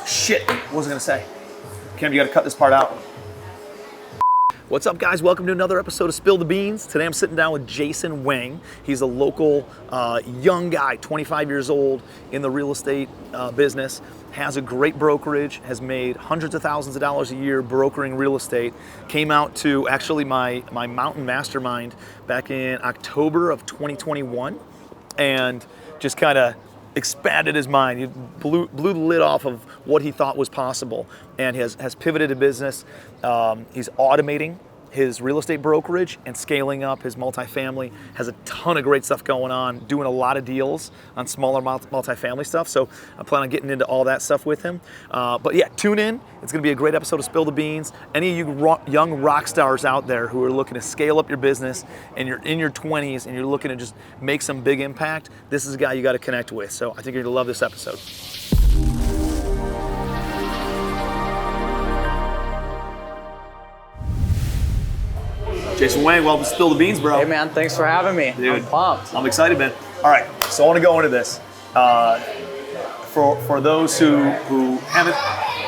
Shit, what was I gonna say? Kim, you gotta cut this part out. What's up, guys? Welcome to another episode of Spill the Beans. Today I'm sitting down with Jason Wang. He's a local young guy, 25 years old, in the real estate business, has a great brokerage, has made hundreds of thousands of dollars a year brokering real estate. Came out to actually my mountain mastermind back in October of 2021 and just kind of expanded his mind. He blew the lid off of what he thought was possible and has pivoted a business. He's automating his real estate brokerage and scaling up his multifamily. Has a ton of great stuff going on, doing a lot of deals on smaller multifamily stuff. So I plan on getting into all that stuff with him. But yeah, tune in. It's gonna be a great episode of Spill the Beans. Any of you young rock stars out there who are looking to scale up your business and you're in your 20s and you're looking to just make some big impact, this is a guy you gotta connect with. So I think you're gonna love this episode. Jason Wang, welcome to Spill the Beans, bro. Hey man, thanks for having me. Dude, I'm pumped. I'm excited, man. All right, so I want to go into this. For those who haven't,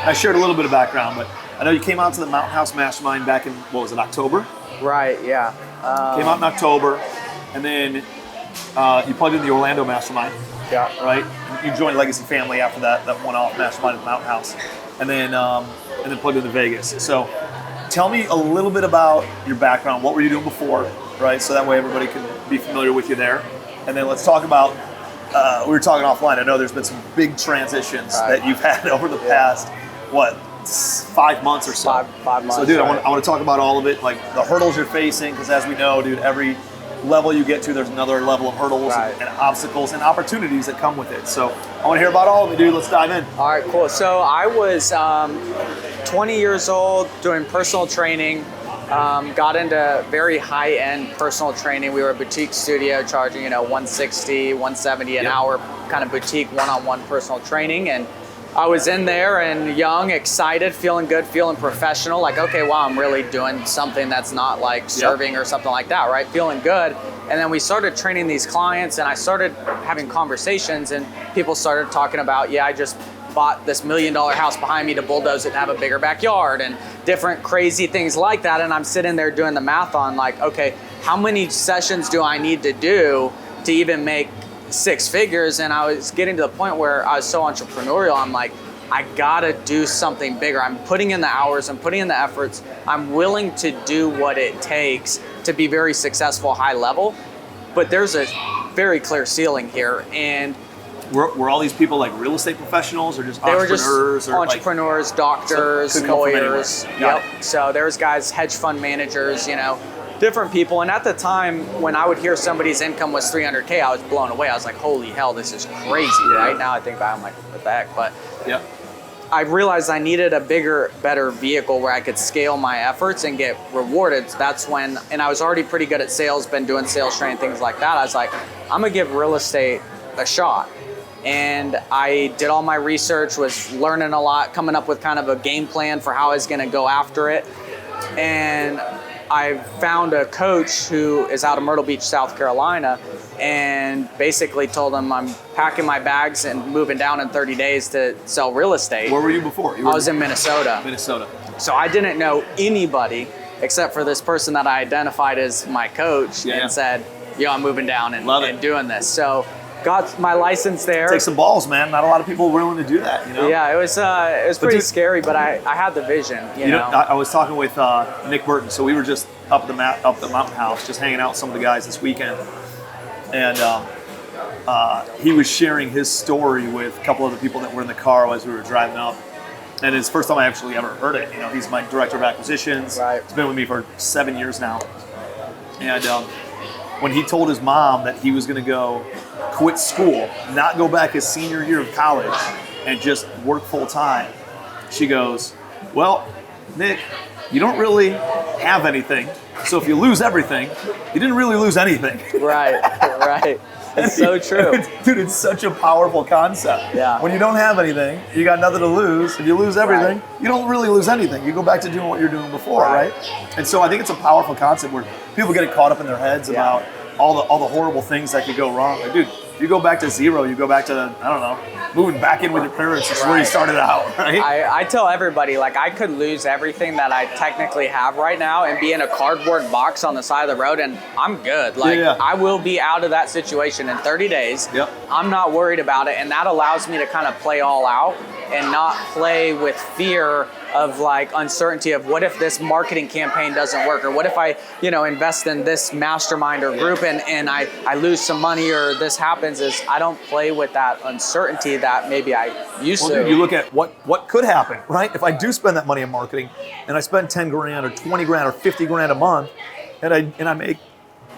I shared a little bit of background, but I know you came out to the Mountain House Mastermind back in, what was it, October? Right, yeah. Came out in October, and then you plugged in the Orlando Mastermind. Yeah. Right? You joined Legacy Family after that one-off Mastermind at the Mountain House, and then plugged into Vegas. So tell me a little bit about your background. What were you doing before, right? So that way everybody can be familiar with you there. And then let's talk about, we were talking offline, I know there's been some big transitions that you've had over the past, 5 months or so? Five months. So dude, I want to talk about all of it, like the hurdles you're facing, because as we know, dude, every level you get to, there's another level of hurdles and obstacles and opportunities that come with it. So I want to hear about all of it, dude. Let's dive in. All right, cool. So I was 20 years old doing personal training, got into very high-end personal training. We were a boutique studio charging, $160, $170 an hour, kind of boutique one-on-one personal training. And I was in there and young, excited, feeling good, feeling professional. Like, okay, wow, I'm really doing something that's not like serving or something like that, right? Feeling good. And then we started training these clients and I started having conversations and people started talking about, I just bought this $1 million house behind me to bulldoze it and have a bigger backyard and different crazy things like that. And I'm sitting there doing the math on like, okay, how many sessions do I need to do to even make 6 figures? And I was getting to the point where I was so entrepreneurial. I'm like, I gotta do something bigger. I'm putting in the hours, I'm putting in the efforts. I'm willing to do what it takes to be very successful, high level. But there's a very clear ceiling here. And were all these people like real estate professionals or just entrepreneurs? They were just entrepreneurs, doctors, lawyers. Yep. So there's guys, hedge fund managers, different people. And at the time when I would hear somebody's income was 300K, I was blown away. I was like, holy hell, this is crazy, right? Now I think back, I'm like, what the heck? But I realized I needed a bigger, better vehicle where I could scale my efforts and get rewarded. That's when, and I was already pretty good at sales, been doing sales training, things like that. I was like, I'm gonna give real estate a shot. And I did all my research, was learning a lot, coming up with kind of a game plan for how I was gonna go after it. And I found a coach who is out of Myrtle Beach, South Carolina, and basically told him I'm packing my bags and moving down in 30 days to sell real estate. Where were you before? I was in Minnesota. So I didn't know anybody except for this person that I identified as my coach and said, I'm moving down and doing this. So got my license there. Take some balls, man. Not a lot of people were willing to do that, Yeah, it was pretty scary, but I had the vision, you know. I was talking with Nick Burton, so we were just up the Mountain House, just hanging out with some of the guys this weekend. And he was sharing his story with a couple of the people that were in the car as we were driving up. And it's the first time I actually ever heard it. He's my director of acquisitions. Right. He's been with me for 7 years now. And when he told his mom that he was going to go quit school, not go back his senior year of college, and just work full time, she goes, well, Nick, you don't really have anything. So if you lose everything, you didn't really lose anything. Right. It's so true. Dude, it's such a powerful concept. Yeah. When you don't have anything, you got nothing to lose. If you lose everything, you don't really lose anything. You go back to doing what you're doing before, right? And so I think it's a powerful concept where people get caught up in their heads about all the horrible things that could go wrong. Like, dude, you go back to zero, you go back to, I don't know, moving back in with your parents is where you started out, right? I tell everybody, like, I could lose everything that I technically have right now and be in a cardboard box on the side of the road, and I'm good. Like, I will be out of that situation in 30 days. Yep. I'm not worried about it, and that allows me to kind of play all out and not play with fear of like uncertainty of what if this marketing campaign doesn't work, or what if I, invest in this mastermind or group and I lose some money, or this happens. Is I don't play with that uncertainty that maybe I used to. Dude, you look at what could happen, right? If I do spend that money in marketing and I spend 10 grand or 20 grand or 50 grand a month and I make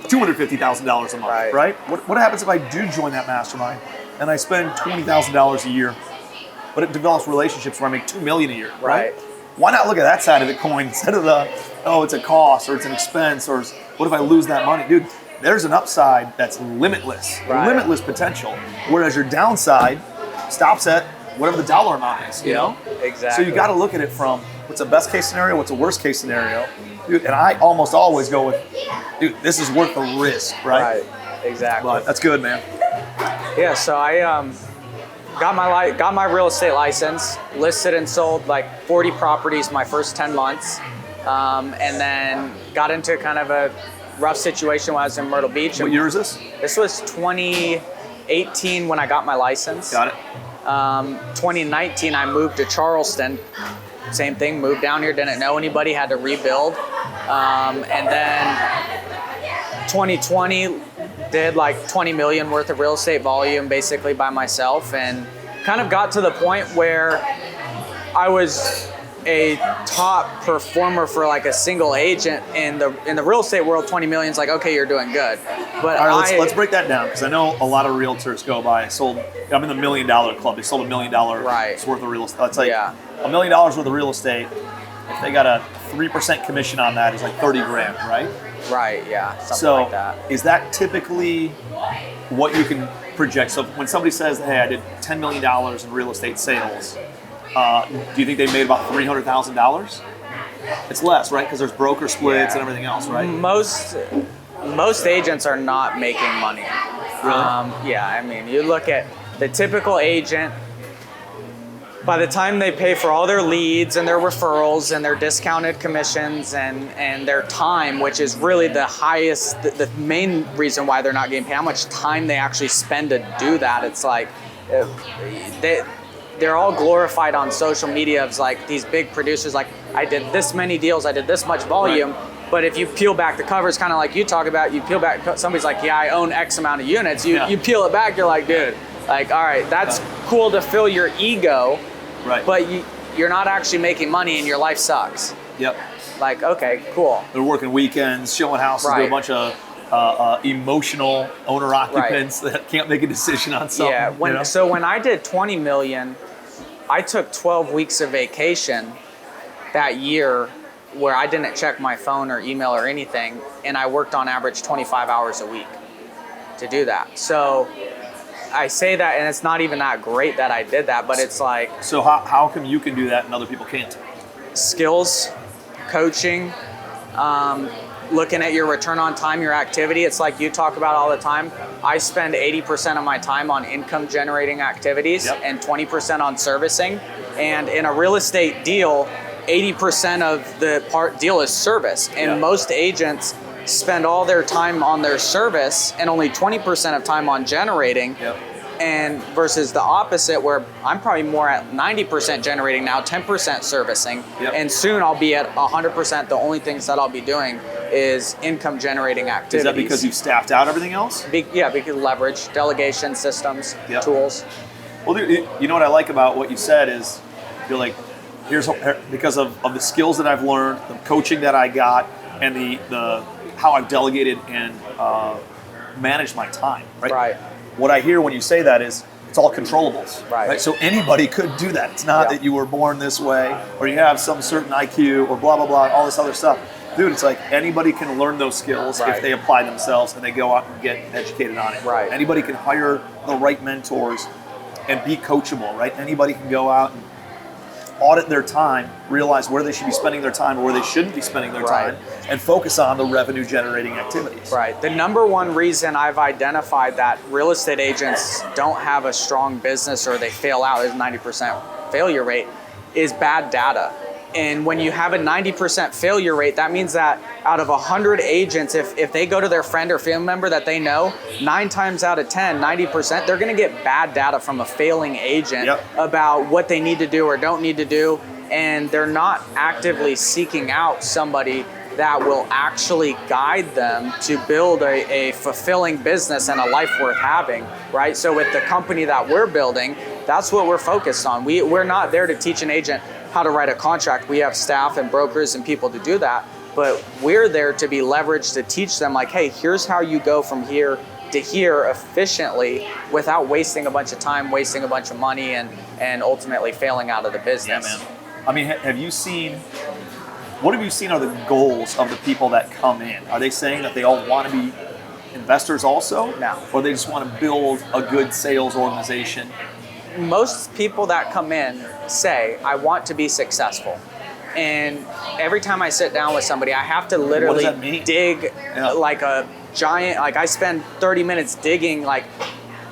$250,000 a month, right? What happens if I do join that mastermind and I spend $20,000 a year, but it develops relationships where I make $2 million a year, right? Why not look at that side of the coin instead of it's a cost or it's an expense, or what if I lose that money? Dude, there's an upside that's limitless, limitless potential, whereas your downside stops at whatever the dollar amount is, you know? Exactly. So you got to look at it from what's a best case scenario, what's a worst case scenario. Dude, and I almost always go with, dude, this is worth the risk, right? Right, exactly. But that's good, man. Yeah, so I got my real estate license, listed and sold like 40 properties my first 10 months, and then got into kind of a rough situation when I was in Myrtle Beach. What year is this? This was 2018 when I got my license. Got it. 2019 I moved to Charleston. Same thing, moved down here, didn't know anybody, had to rebuild. And then 2020 did like 20 million worth of real estate volume basically by myself, and kind of got to the point where I was a top performer for like a single agent in the real estate world. 20 million is like, okay, you're doing good. But all right, let's break that down, because I know a lot of realtors go by. I'm in the $1 million club. They sold $1 million worth of real estate. That's like $1 million worth of real estate. If they got a 3% commission on that, is like 30 grand, right? Right, yeah, something like that. So is that typically what you can project? So when somebody says, hey, I did $10 million in real estate sales, do you think they made about $300,000? It's less, right? Because there's broker splits and everything else, right? Most agents are not making money. Really? Yeah, I mean, you look at the typical agent, by the time they pay for all their leads and their referrals and their discounted commissions and their time, which is really the highest, the main reason why they're not getting paid, how much time they actually spend to do that. It's like, they're all glorified on social media of like these big producers, like, I did this many deals, I did this much volume. Right. But if you peel back the covers, kind of like you talk about, you peel back, somebody's like, yeah, I own X amount of units. You peel it back, you're like, dude, like, all right, that's cool to fill your ego, right? But you're not actually making money and your life sucks. Yep. Like, okay, cool. They're working weekends, showing houses to a bunch of emotional owner occupants that can't make a decision on something. Yeah. So when I did 20 million, I took 12 weeks of vacation that year where I didn't check my phone or email or anything, and I worked on average 25 hours a week to do that. So I say that, and it's not even that great that I did that, but it's like... So how come you can do that and other people can't? Skills, coaching, looking at your return on time, your activity. It's like you talk about all the time. I spend 80% of my time on income generating activities and 20% on servicing. And in a real estate deal, 80% of the deal is service. And most agents spend all their time on their service and only 20% of time on generating. And versus the opposite, where I'm probably more at 90% generating now, 10% servicing, and soon I'll be at 100%. The only things that I'll be doing is income generating activities. Is that because you've staffed out everything else? Because leverage, delegation systems, tools. Well, dude, you know what I like about what you said is, you're like, because of the skills that I've learned, the coaching that I got, and the how I've delegated and managed my time, right? Right. What I hear when you say that is it's all controllables, right? So anybody could do that. It's not that you were born this way or you have some certain IQ or blah, blah, blah, all this other stuff. Dude, it's like anybody can learn those skills if they apply themselves and they go out and get educated on it. Right. Anybody can hire the right mentors and be coachable, right? Anybody can go out and audit their time, realize where they should be spending their time or where they shouldn't be spending their time, and focus on the revenue generating activities. Right. The number one reason I've identified that real estate agents don't have a strong business or they fail out, is 90% failure rate, is bad data. And when you have a 90% failure rate, that means that out of 100 agents, if they go to their friend or family member that they know, 9 times out of 10, 90%, they're gonna get bad data from a failing agent about what they need to do or don't need to do. And they're not actively seeking out somebody that will actually guide them to build a fulfilling business and a life worth having, right? So with the company that we're building, that's what we're focused on. We're not there to teach an agent how to write a contract. We have staff and brokers and people to do that, but we're there to be leveraged to teach them like, hey, here's how you go from here to here efficiently without wasting a bunch of time, wasting a bunch of money, and ultimately failing out of the business. Yeah, man. I mean, what have you seen are the goals of the people that come in? Are they saying that they all want to be investors also? No. Or they just want to build a good sales organization? Most people that come in say, I want to be successful. And every time I sit down with somebody, I have to literally dig like a giant, like I spend 30 minutes digging, like,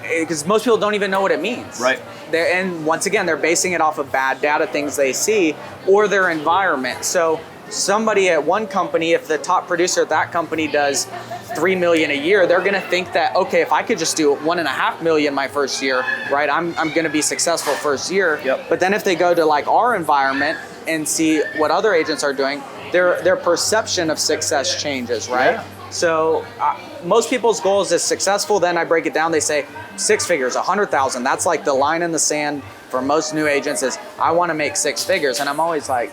because most people don't even know what it means. Right. And once again, they're basing it off of bad data, things they see, or their environment. So somebody at one company, if the top producer at that company does $3 million a year, they're gonna think that, okay, if I could just do $1.5 million my first year, right, I'm gonna be successful first year. But then if they go to like our environment and see what other agents are doing, their perception of success changes, right? So most people's goals is successful. Then I break it down. They say 6 figures, 100,000. That's like the line in the sand for most new agents is I want to make 6 figures. And I'm always like,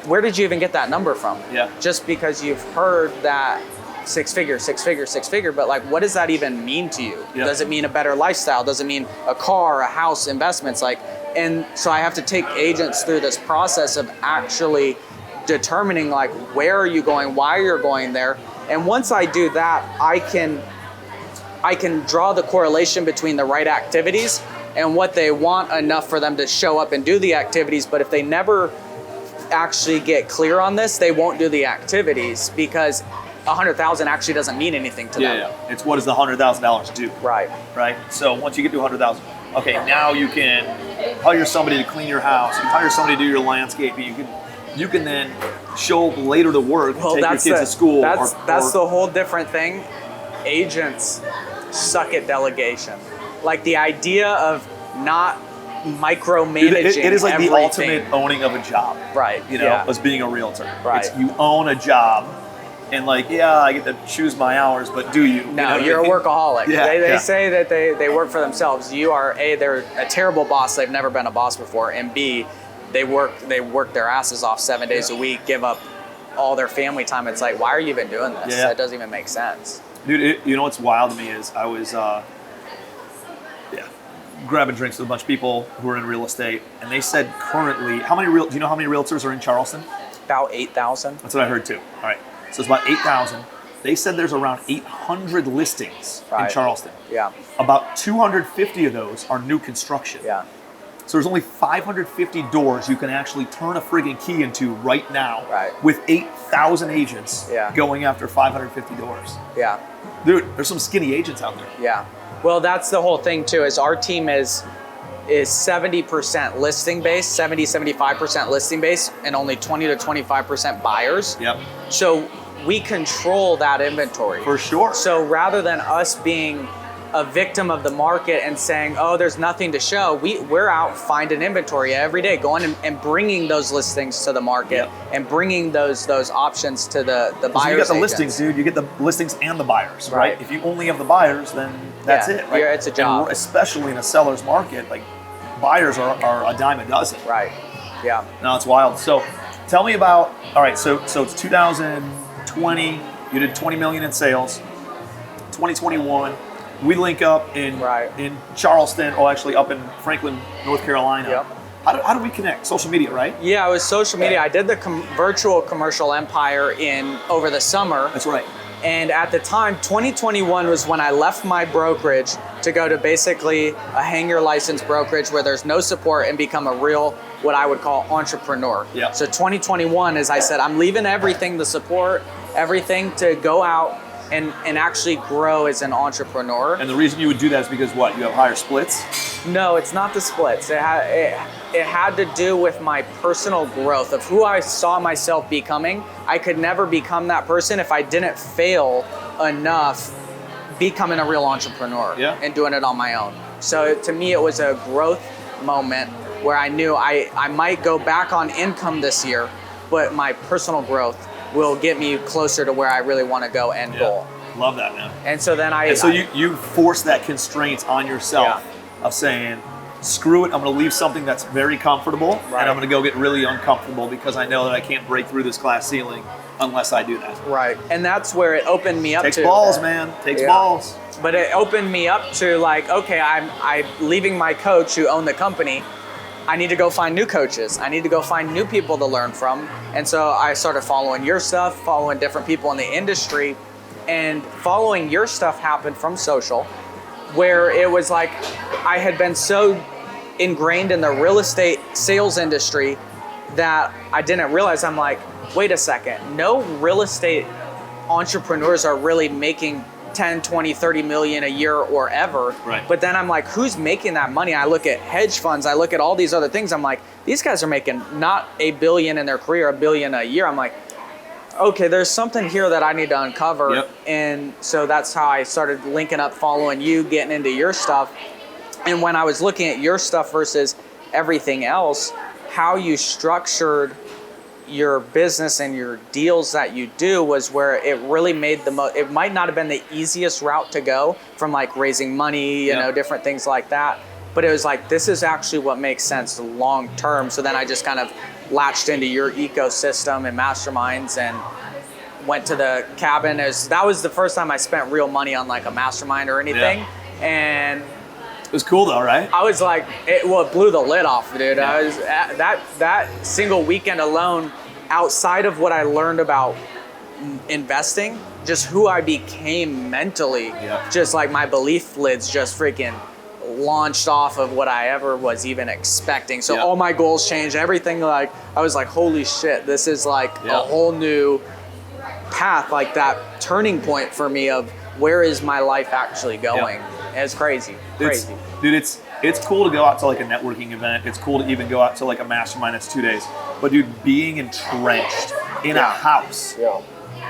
where did you even get that number from? Just because you've heard that 6 figure, 6 figure, 6 figure, but like, what does that even mean to you? Does it mean a better lifestyle? Does it mean a car, a house, investments? Like, and so I have to take agents through this process of actually determining like, where are you going, why you're going there. And once I do that, I can draw the correlation between the right activities and what they want enough for them to show up and do the activities. But if they never actually get clear on this, they won't do the activities because 100,000 actually doesn't mean anything to them. It's what does the $100,000 do? Right. So once you get to 100,000, okay, now you can hire somebody to clean your house. You can hire somebody to do your landscaping. You can then show up later to work, take your kids to school. That's the whole different thing. Agents suck at delegation. Like the idea of not micromanaging it is like everything. The ultimate owning of a job. You know, as being a realtor. You own a job. And like, I get to choose my hours, but do you? No, you're a workaholic. They say that they work for themselves. You are A, they're a terrible boss. They've never been a boss before. And B, they work their asses off 7 days a week, give up all their family time. It's like, why are you even doing this? That doesn't even make sense. Dude, you know what's wild to me is I was grabbing drinks with a bunch of people who are in real estate, and they said currently, do you know how many realtors are in Charleston? About 8,000. That's what I heard too. All right. So it's about 8,000. They said there's around 800 listings in Charleston. About 250 of those are new construction. So there's only 550 doors you can actually turn a friggin' key into right now with 8,000 agents going after 550 doors. Dude, there's some skinny agents out there. Well, that's the whole thing too, is our team is 70% listing based, 75% listing based, and only 20 to 25% buyers. So we control that inventory. For sure. So rather than us being a victim of the market and saying, oh, there's nothing to show, we're out finding inventory every day, going and bringing those listings to the market and bringing those options to the buyers. You get the listings, dude. You get the listings and the buyers, right? If you only have the buyers, then that's it, right? It's a job. And especially in a seller's market, like buyers are a dime a dozen. No, it's wild. So tell me about, all right, so it's 2020, you did 20 million in sales. 2021, we link up in Charleston, or actually up in Franklin, North Carolina. How do we connect? Social media, right? Yeah, it was social media. I did the virtual commercial empire over the summer. That's right. And at the time, 2021 was when I left my brokerage to go to basically a hang your license brokerage where there's no support and become a real, what I would call entrepreneur. Yeah. So 2021, as I said, I'm leaving everything, the support, everything to go out and actually grow as an entrepreneur. And the reason you would do that is because what? You have higher splits? No, it's not the splits. It had to do with my personal growth of who I saw myself becoming. I could never become that person if I didn't fail enough becoming a real entrepreneur and doing it on my own. So to me, it was a growth moment where I knew I might go back on income this year, but my personal growth will get me closer to where I really want to go and goal. Love that, man. And so then you force that constraint on yourself of saying, screw it, I'm going to leave something that's very comfortable and I'm going to go get really uncomfortable because I know that I can't break through this glass ceiling unless I do that. Right. And that's where it opened me up Takes to. balls, man. Takes balls. But it opened me up to like, okay, I'm leaving my coach who owned the company. I need to go find new coaches. I need to go find new people to learn from. And so I started following your stuff, following different people in the industry, and following your stuff happened from social, where it was like I had been so ingrained in the real estate sales industry that I didn't realize. I'm like, wait a second, no real estate entrepreneurs are really making 10, 20, 30 million a year or ever. Right. But then I'm like, who's making that money? I look at hedge funds, I look at all these other things. I'm like, these guys are making not $1 billion in their career, $1 billion a year. I'm like, okay, there's something here that I need to uncover. Yep. And so that's how I started linking up, following you, getting into your stuff. And when I was looking at your stuff versus everything else, how you structured your business and your deals that you do was where it really made the most. It might not have been the easiest route to go from like raising money, you know, different things like that. But it was like, this is actually what makes sense long term. So then I just kind of latched into your ecosystem and masterminds and went to the cabin. That was the first time I spent real money on like a mastermind or anything. And it was cool though, right? I was like, it blew the lid off, dude. I was that single weekend alone, outside of what I learned about investing, just who I became mentally, just like my belief lids just freaking launched off of what I ever was even expecting. So all my goals changed, everything. Like I was like, holy shit, this is like a whole new path, like that turning point for me of where is my life actually going. And it's crazy. Dude, it's cool to go out to like a networking event. It's cool to even go out to like a mastermind that's 2 days. But dude, being entrenched in a house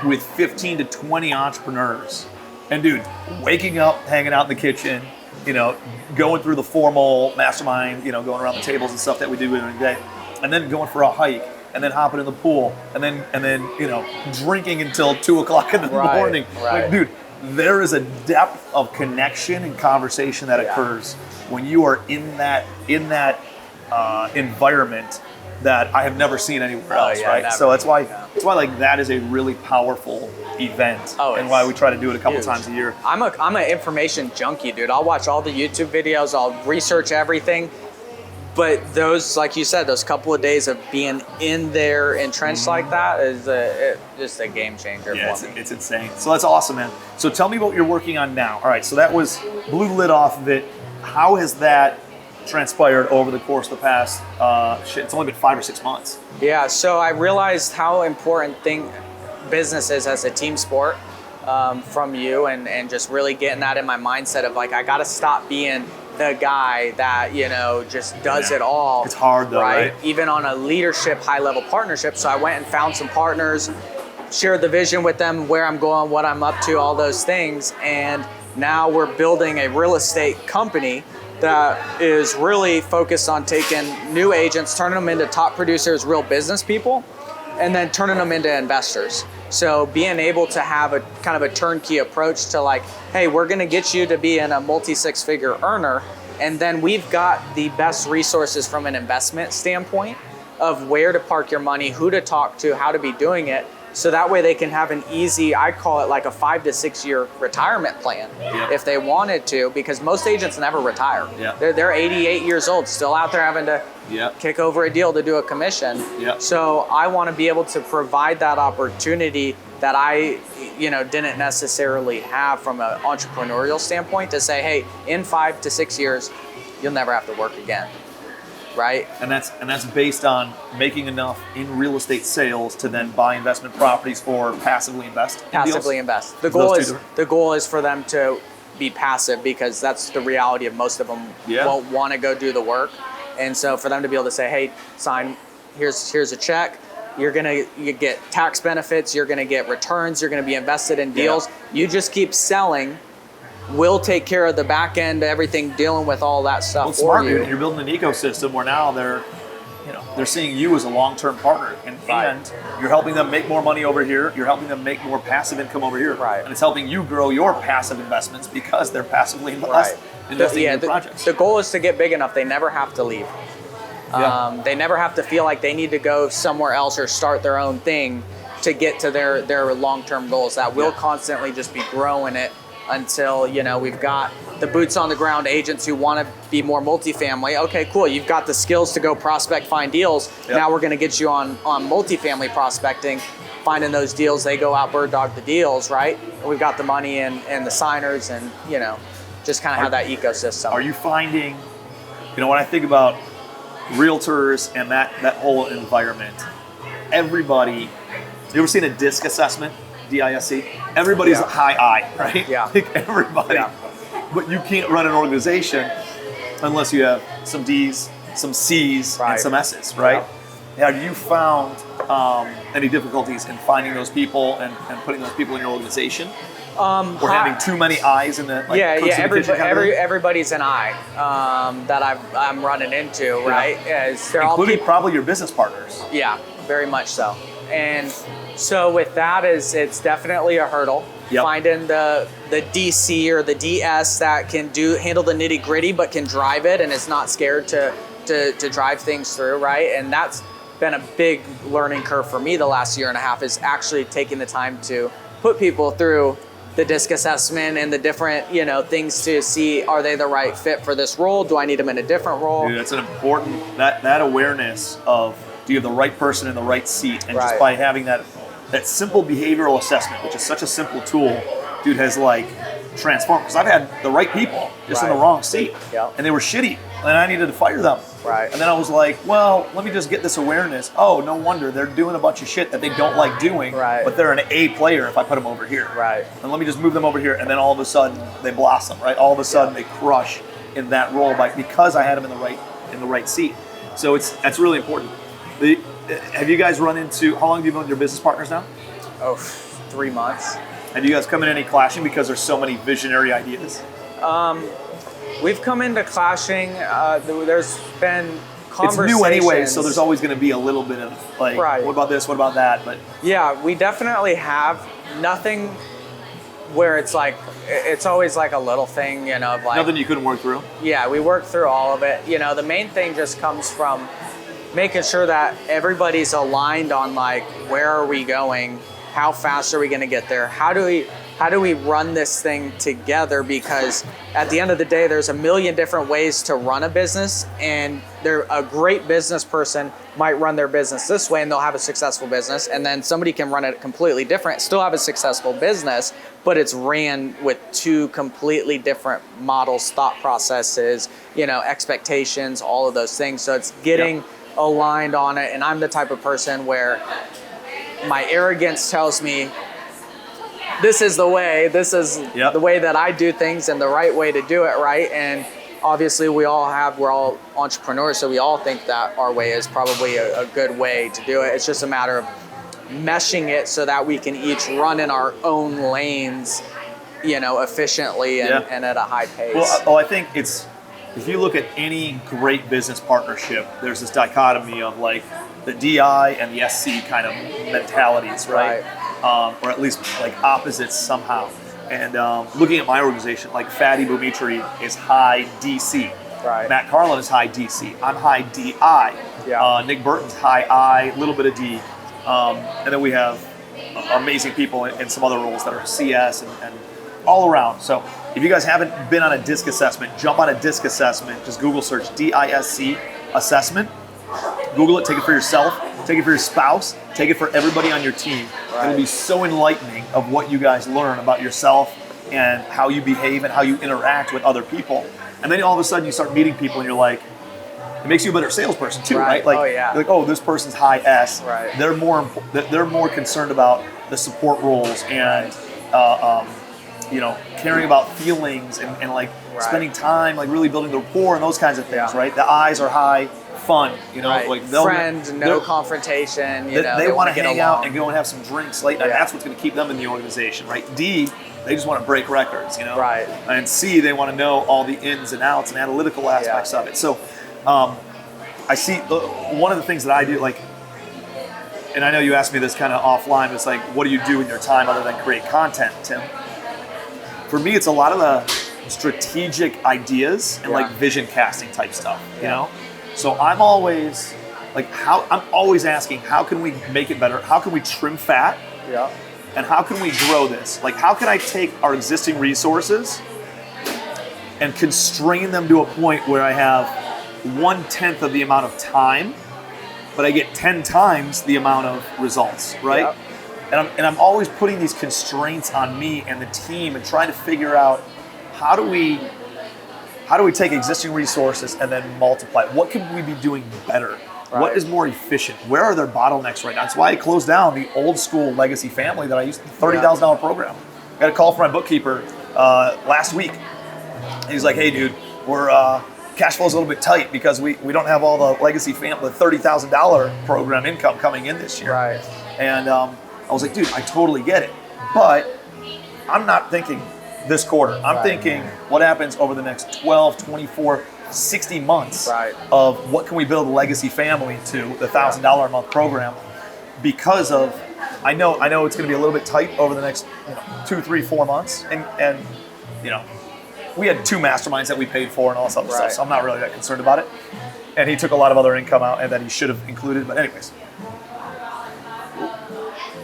with 15 to 20 entrepreneurs, and dude, waking up, hanging out in the kitchen, you know, going through the formal mastermind, you know, going around the tables and stuff that we do during the day, and then going for a hike, and then hopping in the pool, and then you know, drinking until 2 o'clock in the morning. Like, dude, there is a depth of connection and conversation that occurs when you are in that environment that I have never seen anywhere else, right? Never. So that's why like that is a really powerful event, and why we try to do it a couple times a year. I'm an information junkie, dude. I'll watch all the YouTube videos, I'll research everything. But those, like you said, those couple of days of being in there entrenched like that is just a game changer for me. It's insane. So that's awesome, man. So tell me what you're working on now. All right, so that blew the lid off of it. How has that transpired over the course of the past, it's only been 5 or 6 months. Yeah, so I realized how important business is as a team sport from you, and just really getting that in my mindset of like, I got to stop being the guy that, you know, just does it all. It's hard though, right? Even on a leadership, high-level partnership. So I went and found some partners, shared the vision with them, where I'm going, what I'm up to, all those things. And now we're building a real estate company that is really focused on taking new agents, turning them into top producers, real business people, and then turning them into investors. So being able to have a kind of a turnkey approach to like, hey, we're gonna get you to be in a multi-6-figure earner, and then we've got the best resources from an investment standpoint of where to park your money, who to talk to, how to be doing it. So that way they can have an easy, I call it like a 5 to 6 year retirement plan if they wanted to, because most agents never retire. They're 88 years old, still out there having to kick over a deal to do a commission. So I want to be able to provide that opportunity that I, didn't necessarily have from an entrepreneurial standpoint, to say, hey, in 5 to 6 years, you'll never have to work again. Right. And that's based on making enough in real estate sales to then buy investment properties or passively invest. Passively invest. The goal is for them to be passive, because that's the reality of most of them won't want to go do the work. And so for them to be able to say, hey, sign, here's a check. You get tax benefits. You're going to get returns. You're going to be invested in deals. You just keep selling. We'll take care of the back end, everything, dealing with all that stuff for you. You're building an ecosystem where now they're seeing you as a long-term partner, and you're helping them make more money over here. You're helping them make more passive income over here, and it's helping you grow your passive investments because they're passively investing in projects. The goal is to get big enough they never have to leave. They never have to feel like they need to go somewhere else or start their own thing to get to their long-term goals. That will constantly just be growing it until we've got the boots on the ground agents who want to be more multifamily. Okay, cool. You've got the skills to go prospect, find deals. Now we're going to get you on multifamily prospecting, finding those deals. They go out bird dog the deals, right? And we've got the money and the signers, and just kind of have that ecosystem. Are you finding, when I think about realtors and that whole environment, everybody, you ever seen a DISC assessment? DISC? Everybody's high I, right? Like everybody. But you can't run an organization unless you have some D's, some C's, and some S's, right? Have you found any difficulties in finding those people and putting those people in your organization? Or having too many I's in the everybody's an I that I'm running into, right? As they're including probably your business partners. Yeah, very much so. And so with that, it's definitely a hurdle. Finding the DC or the DS that can handle the nitty gritty, but can drive it and is not scared to drive things through, right? And that's been a big learning curve for me the last year and a half, is actually taking the time to put people through the DISC assessment and the different things to see, are they the right fit for this role? Do I need them in a different role? Dude, that's an important, that awareness of, do you have the right person in the right seat? And just by having that simple behavioral assessment, which is such a simple tool, dude, has transformed. Because I've had the right people just in the wrong seat, and they were shitty, and I needed to fire them. And then I was like, well, let me just get this awareness. Oh, no wonder they're doing a bunch of shit that they don't like doing, but they're an A player if I put them over here. And let me just move them over here, and then all of a sudden they blossom, right? All of a sudden they crush in that role because I had them in the right seat. So that's really important. Have you guys run into, how long have you been with your business partners now? 3 months. Have you guys come in any clashing because there's so many visionary ideas? We've come into clashing. There's been conversations. It's new anyway, so there's always going to be a little bit of what about this, what about that? But yeah, we definitely have. Nothing where it's always a little thing, of nothing you couldn't work through? Yeah, we work through all of it. The main thing just comes from making sure that everybody's aligned on where are we going, how fast are we going to get there, how do we run this thing together, because at the end of the day there's a million different ways to run a business, and a great business person might run their business this way and they'll have a successful business, and then somebody can run it completely different, still have a successful business, but it's ran with two completely different models, thought processes, expectations, all of those things. So it's getting aligned on it. And I'm the type of person where my arrogance tells me this is the way the way that I do things and the right way to do it, right? And obviously we're all entrepreneurs, so we all think that our way is probably a good way to do it. It's just a matter of meshing it so that we can each run in our own lanes, efficiently and at a high pace. Well, I think if you look at any great business partnership, there's this dichotomy of the DI and the SC kind of mentalities, right? Or at least opposites somehow. And looking at my organization, Fadi Boumitri is high DC. Matt Carlin is high DC. I'm high DI. Nick Burton's high I, little bit of D. And then we have amazing people in some other roles that are CS and all around. So if you guys haven't been on a DISC assessment, jump on a DISC assessment. Just Google search DISC assessment. Google it, take it for yourself, take it for your spouse, take it for everybody on your team. Right. It'll be so enlightening of what you guys learn about yourself and how you behave and how you interact with other people. And then all of a sudden you start meeting people and you're like, it makes you a better salesperson too, right? Like, you're like, oh, this person's high S. Right. They're more concerned about the support roles and caring about feelings and like spending time, like really building the rapport and those kinds of things, right? The I's are high, fun, like no confrontation. They want to hang out and go and have some drinks late night. That's what's going to keep them in the organization, right? D, they just want to break records, Right. And C, they want to know all the ins and outs and analytical aspects of it. So I see one of the things that I do, like, and I know you asked me this kind of offline, but it's like, what do you do with your time other than create content, Tim? For me, it's a lot of the strategic ideas and like vision casting type stuff, you know? So I'm always asking, how can we make it better? How can we trim fat? Yeah. And how can we grow this? Like, how can I take our existing resources and constrain them to a point where I have 1/10 of the amount of time, but I get 10 times the amount of results, right? Yep. And I'm always putting these constraints on me and the team and trying to figure out how do we take existing resources and then multiply it? What could we be doing better? Right. What is more efficient? Where are there bottlenecks right now? That's why I closed down the old school legacy family that I used, $30,000 program. I got a call from my bookkeeper last week. He's like, hey dude, we're cash flow's a little bit tight because we don't have all the legacy family, the $30,000 program income coming in this year. Right. And I was like, dude, I totally get it. But I'm not thinking this quarter. I'm thinking what happens over the next 12, 24, 60 months of what can we build a legacy family to the $1,000 a month program, because of I know it's going to be a little bit tight over the next 2, 3, 4 months, and we had 2 masterminds that we paid for and all this other stuff, so I'm not really that concerned about it. And he took a lot of other income out and that he should have included, but anyways,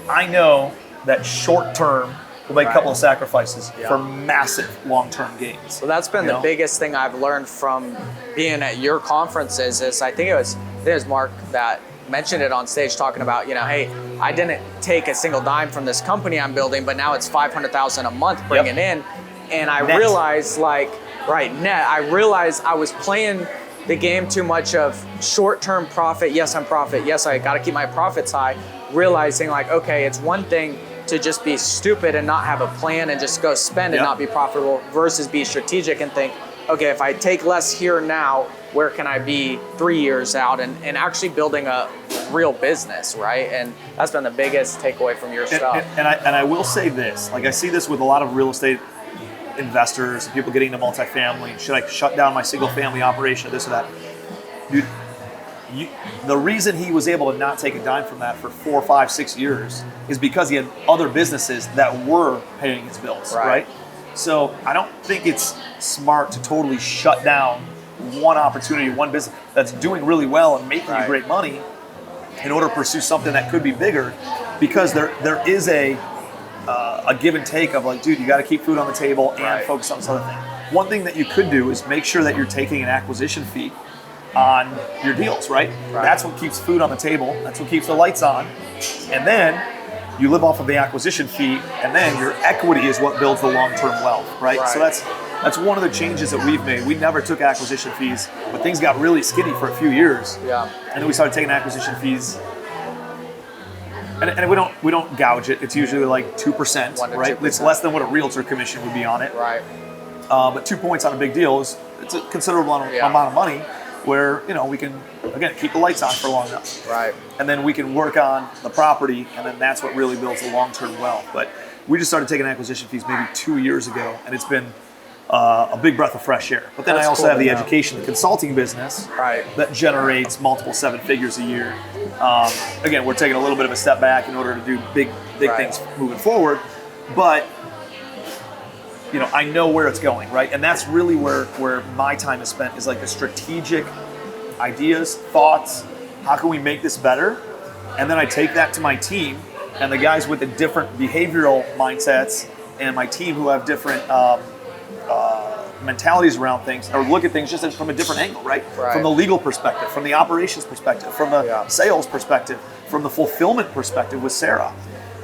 I know that short term we'll make a couple of sacrifices for massive long-term gains. Well, that's been the biggest thing I've learned from being at your conferences. Is I think it was Mark that mentioned it on stage, talking about, hey, I didn't take a single dime from this company I'm building, but now it's $500,000 a month bringing in, and I realized I realized I was playing the game too much of short-term profit. Yes, I'm profit. Yes, I got to keep my profits high. Realizing okay, it's one thing to just be stupid and not have a plan and just go spend and not be profitable, versus be strategic and think, okay, if I take less here now, where can I be 3 years out, and actually building a real business, right? And that's been the biggest takeaway from your stuff. And I will say this, like I see this with a lot of real estate investors, people getting into multifamily. Should I shut down my single family operation, this or that? Dude, the reason he was able to not take a dime from that for 4, 5, 6 years is because he had other businesses that were paying his bills, right? So I don't think it's smart to totally shut down one opportunity, one business that's doing really well and making you great money in order to pursue something that could be bigger, because there is a give and take of like, dude, you got to keep food on the table and focus on this other thing. One thing that you could do is make sure that you're taking an acquisition fee on your deals, right? That's what keeps food on the table. That's what keeps the lights on. And then you live off of the acquisition fee, and then your equity is what builds the long-term wealth, right? So that's one of the changes that we've made. We never took acquisition fees, but things got really skinny for a few years. And then we started taking acquisition fees. And we don't gouge it. It's usually like 2%, right? 2%. It's less than what a realtor commission would be on it. But 2 points on a big deal is it's a considerable amount of money, where we can again keep the lights on for long enough, and then we can work on the property, and then that's what really builds the long-term wealth. But we just started taking acquisition fees maybe 2 years ago, and it's been a big breath of fresh air. But then I also have the education, the consulting business that generates multiple 7 figures a year. Again, we're taking a little bit of a step back in order to do big things moving forward, but I know where it's going, right? And that's really where my time is spent, is like the strategic ideas, thoughts, how can we make this better? And then I take that to my team and the guys with the different behavioral mindsets and my team who have different mentalities around things, or look at things just from a different angle, right? From the legal perspective, from the operations perspective, from the sales perspective, from the fulfillment perspective with Sarah.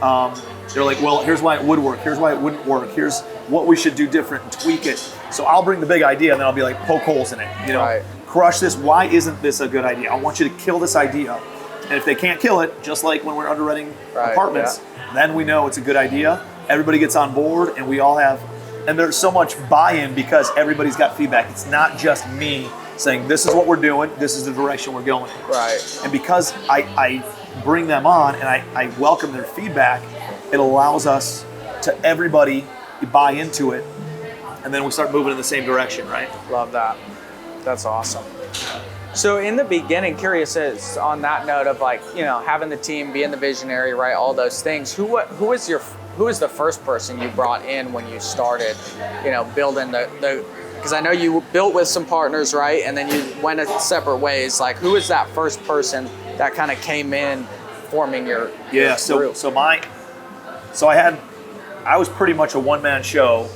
They're like, well, here's why it would work, here's why it wouldn't work, here's what we should do different and tweak it. So I'll bring the big idea and then I'll be like, poke holes in it, crush this, why isn't this a good idea? I want you to kill this idea. And if they can't kill it, just like when we're underwriting apartments, then we know it's a good idea. Everybody gets on board and we all have, and there's so much buy-in because everybody's got feedback. It's not just me saying, this is what we're doing, this is the direction we're going in. Right. And because I bring them on and I welcome their feedback, it allows us to everybody buy into it, and then we start moving in the same direction, right? Love that. That's awesome. So in the beginning, curious is on that note of like, having the team, being the visionary, right? All those things. Who is the first person you brought in when you started, building the because I know you built with some partners, right? And then you went separate ways. Like, who is that first person that kind of came in forming your group? I was pretty much a one-man show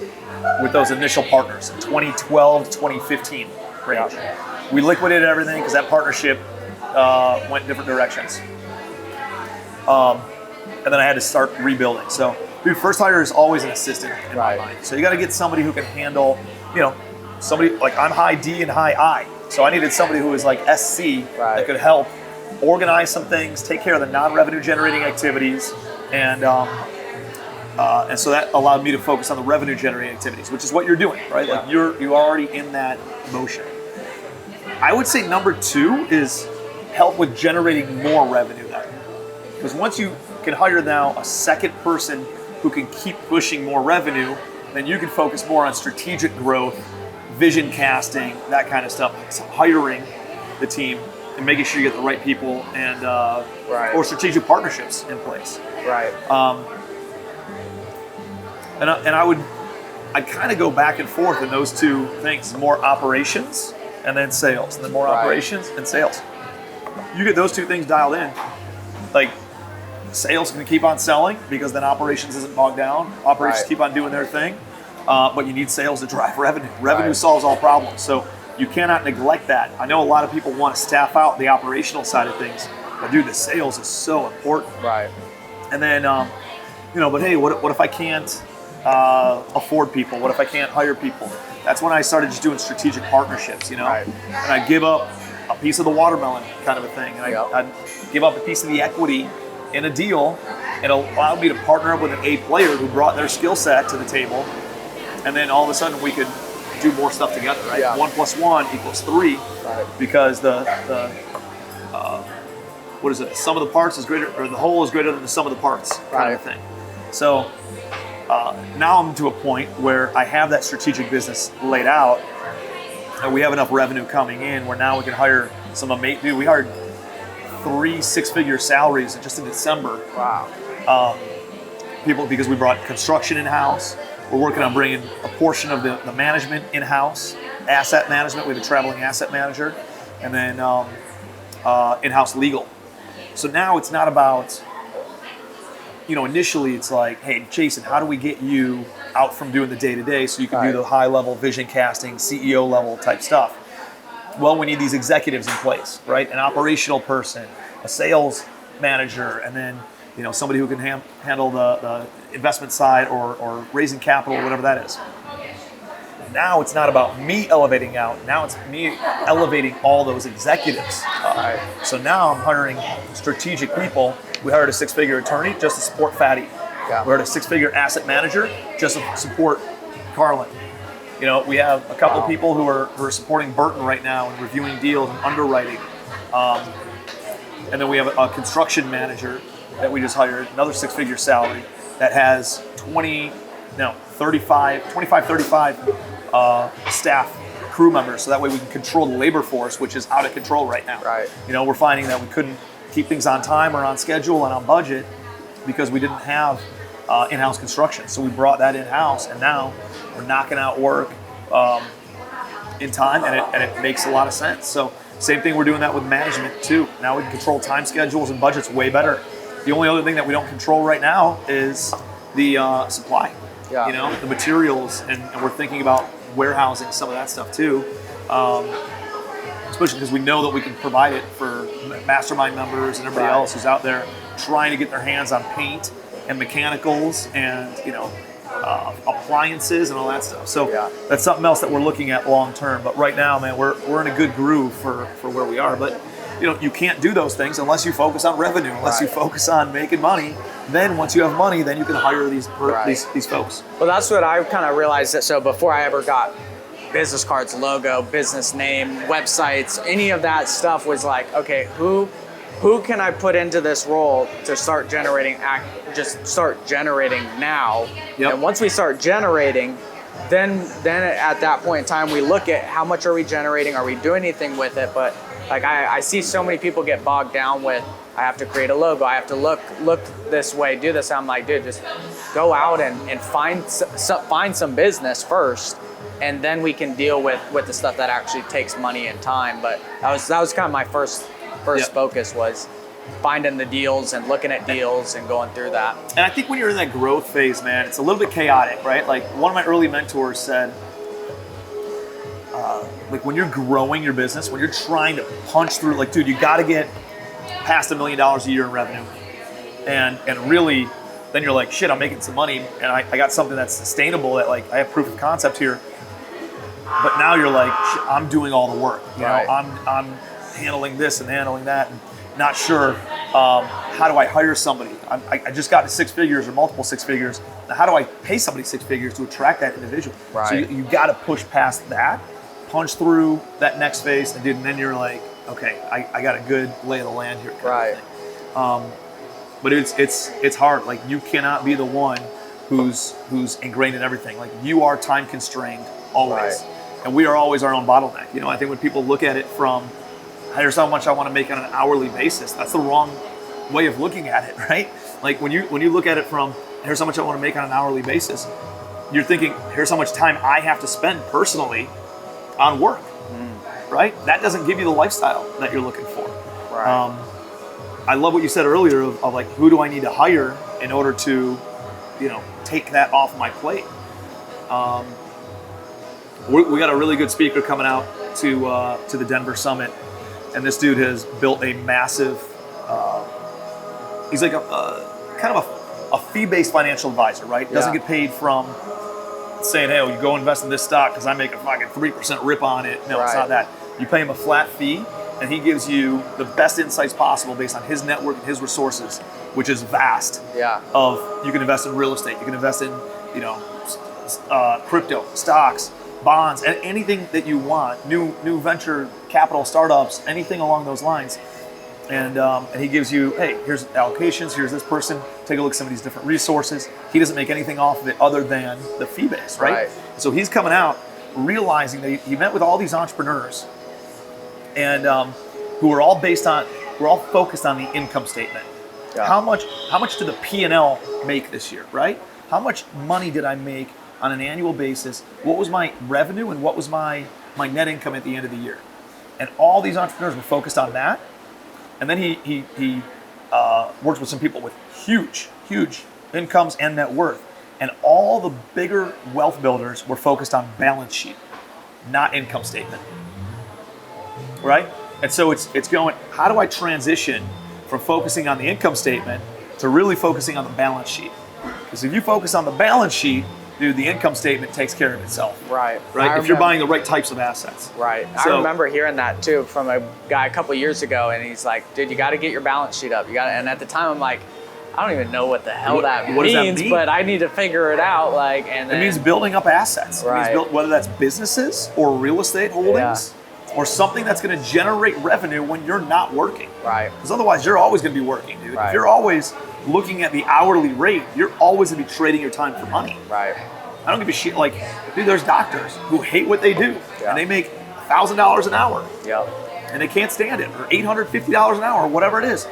with those initial partners in 2012 to 2015 range. We liquidated everything because that partnership went different directions. And then I had to start rebuilding. So, dude, first hire is always an assistant in my mind. So you got to get somebody who can handle, somebody like I'm high D and high I. So I needed somebody who was like SC that could help organize some things, take care of the non-revenue generating activities, and so that allowed me to focus on the revenue generating activities, which is what you're doing, right? Like you're already in that motion. I would say number 2 is help with generating more revenue then. Because once you can hire now a second person who can keep pushing more revenue, then you can focus more on strategic growth, vision casting, that kind of stuff. So hiring the team and making sure you get the right people and or strategic partnerships in place. Right. I'd kind of go back and forth in those two things: more operations and then sales, and then more operations and sales. You get those two things dialed in, like sales can keep on selling because then operations isn't bogged down. Operations keep on doing their thing, but you need sales to drive revenue. Revenue solves all problems, so you cannot neglect that. I know a lot of people want to staff out the operational side of things, but dude, the sales is so important. Right. And then, but hey, what if I can't afford people? What if I can't hire people? That's when I started just doing strategic partnerships, and I'd give up a piece of the watermelon kind of a thing, and I'd give up a piece of the equity in a deal. It allowed me to partner up with an A player who brought their skill set to the table, and then all of a sudden we could do more stuff together, right? Yeah. 1 + 1 = 3, because the what is it? Sum of the parts is greater, or the whole is greater than the sum of the parts, kind of thing. So now I'm to a point where I have that strategic business laid out, and we have enough revenue coming in where now we can hire some amazing. Dude, we hired 3 6-figure salaries just in December. Wow. People, because we brought construction in-house. We're working on bringing a portion of the management in-house, asset management. We have a traveling asset manager, and then in-house legal. So now it's not about, initially it's like, hey, Jason, how do we get you out from doing the day-to-day so you can do the high-level vision casting, CEO level type stuff? Well, we need these executives in place, right? An operational person, a sales manager, and then somebody who can handle the investment side or raising capital, or whatever that is. Now it's not about me elevating out. Now it's me elevating all those executives. So now I'm hiring strategic people. We hired a 6-figure attorney just to support Fatty. Yeah. We hired a 6-figure asset manager just to support Carlin. We have a couple of people who are supporting Burton right now and reviewing deals and underwriting. And then we have a construction manager that we just hired, another 6-figure salary that has 35 staff crew members, so that way we can control the labor force, which is out of control right now. Right. We're finding that we couldn't keep things on time or on schedule and on budget because we didn't have in-house construction. So we brought that in-house, and now we're knocking out work in time, and it makes a lot of sense. So same thing, we're doing that with management too. Now we can control time schedules and budgets way better. The only other thing that we don't control right now is the supply. Yeah. You know, the materials, and we're thinking about warehousing some of that stuff too. Especially because we know that we can provide it for mastermind members and everybody else who's out there trying to get their hands on paint and mechanicals and, you know, appliances and all that stuff. So that's something else that we're looking at long term. But right now, man, we're in a good groove for where we are. But you know, you can't do those things unless you focus on revenue, unless you focus on making money. Then once you have money, then you can hire these folks. Well, that's what I kind of realized. That so before I ever got business cards, logo, business name, websites, any of that stuff was like, okay, who can I put into this role to start generating, just start generating now. Yep. And once we start generating, then at that point in time, we look at how much are we generating? Are we doing anything with it? But like I see so many people get bogged down with, I have to create a logo. I have to look this way, do this. I'm like, dude, just go out and find some business first, and then we can deal with the stuff that actually takes money and time. But that was kind of my first focus, was finding the deals and looking at deals and going through that. And I think when you're in that growth phase, man, it's a little bit chaotic, right? Like one of my early mentors said, like when you're growing your business, when you're trying to punch through, like, dude, you got to get past $1 million a year in revenue. And really, then you're like, shit, I'm making some money and I got something that's sustainable, that like I have proof of concept here. But now you're like, shit, I'm doing all the work. You know, I'm handling this and handling that, and not sure how do I hire somebody. I just got to 6 figures or multiple 6 figures. Now, how do I pay somebody 6 figures to attract that individual? Right. So you got to push past that, punch through that next phase, and then you're like, okay, I got a good lay of the land here. Kind of thing. But it's hard. Like you cannot be the one who's ingrained in everything. Like you are time constrained always, and we are always our own bottleneck. You know, I think when people look at it from, here's how much I want to make on an hourly basis, that's the wrong way of looking at it, right? Like when you look at it from, here's how much I want to make on an hourly basis, you're thinking, here's how much time I have to spend personally on work, right? That doesn't give you the lifestyle that you're looking for. Right. I love what you said earlier of like, who do I need to hire in order to, you know, take that off my plate? We got a really good speaker coming out to the Denver Summit, and this dude has built a massive. He's like kind of a fee-based financial advisor, right? Doesn't get paid from saying, hey, you go invest in this stock because I make a fucking 3% rip on it. No, it's not that. You pay him a flat fee, and he gives you the best insights possible based on his network and his resources, which is vast. Of you can invest in real estate, you can invest in, you know, crypto, stocks, bonds, and anything that you want, new venture capital startups, anything along those lines. And he gives you, hey, here's allocations, here's this person, take a look at some of these different resources. He doesn't make anything off of it other than the fee base, right? So he's coming out realizing that he met with all these entrepreneurs and who are all focused on the income statement. How much did the P&L make this year, right? How much money did I make on an annual basis? What was my revenue and what was my net income at the end of the year? And all these entrepreneurs were focused on that. And then he worked with some people with huge incomes and net worth. And all the bigger wealth builders were focused on balance sheet, not income statement, right? And so it's going, how do I transition from focusing on the income statement to really focusing on the balance sheet? Because if you focus on the balance sheet, dude, the income statement takes care of itself. Right. If you're buying the right types of assets. Right. So, I remember hearing that too from a guy a couple years ago, and he's like, dude, you got to get your balance sheet up. And at the time I'm like, I don't even know what the hell that means, but I need to figure it out. Like, and then, it means building up assets. Right. It means whether that's businesses or real estate holdings or something that's going to generate revenue when you're not working. Right. Because otherwise you're always going to be working, dude. Right. If you're always looking at the hourly rate, you're always going to be trading your time for money. Right. I don't give a shit. Like, dude, there's doctors who hate what they do and they make $1,000 an hour. And they can't stand it, or $850 an hour, or whatever it is.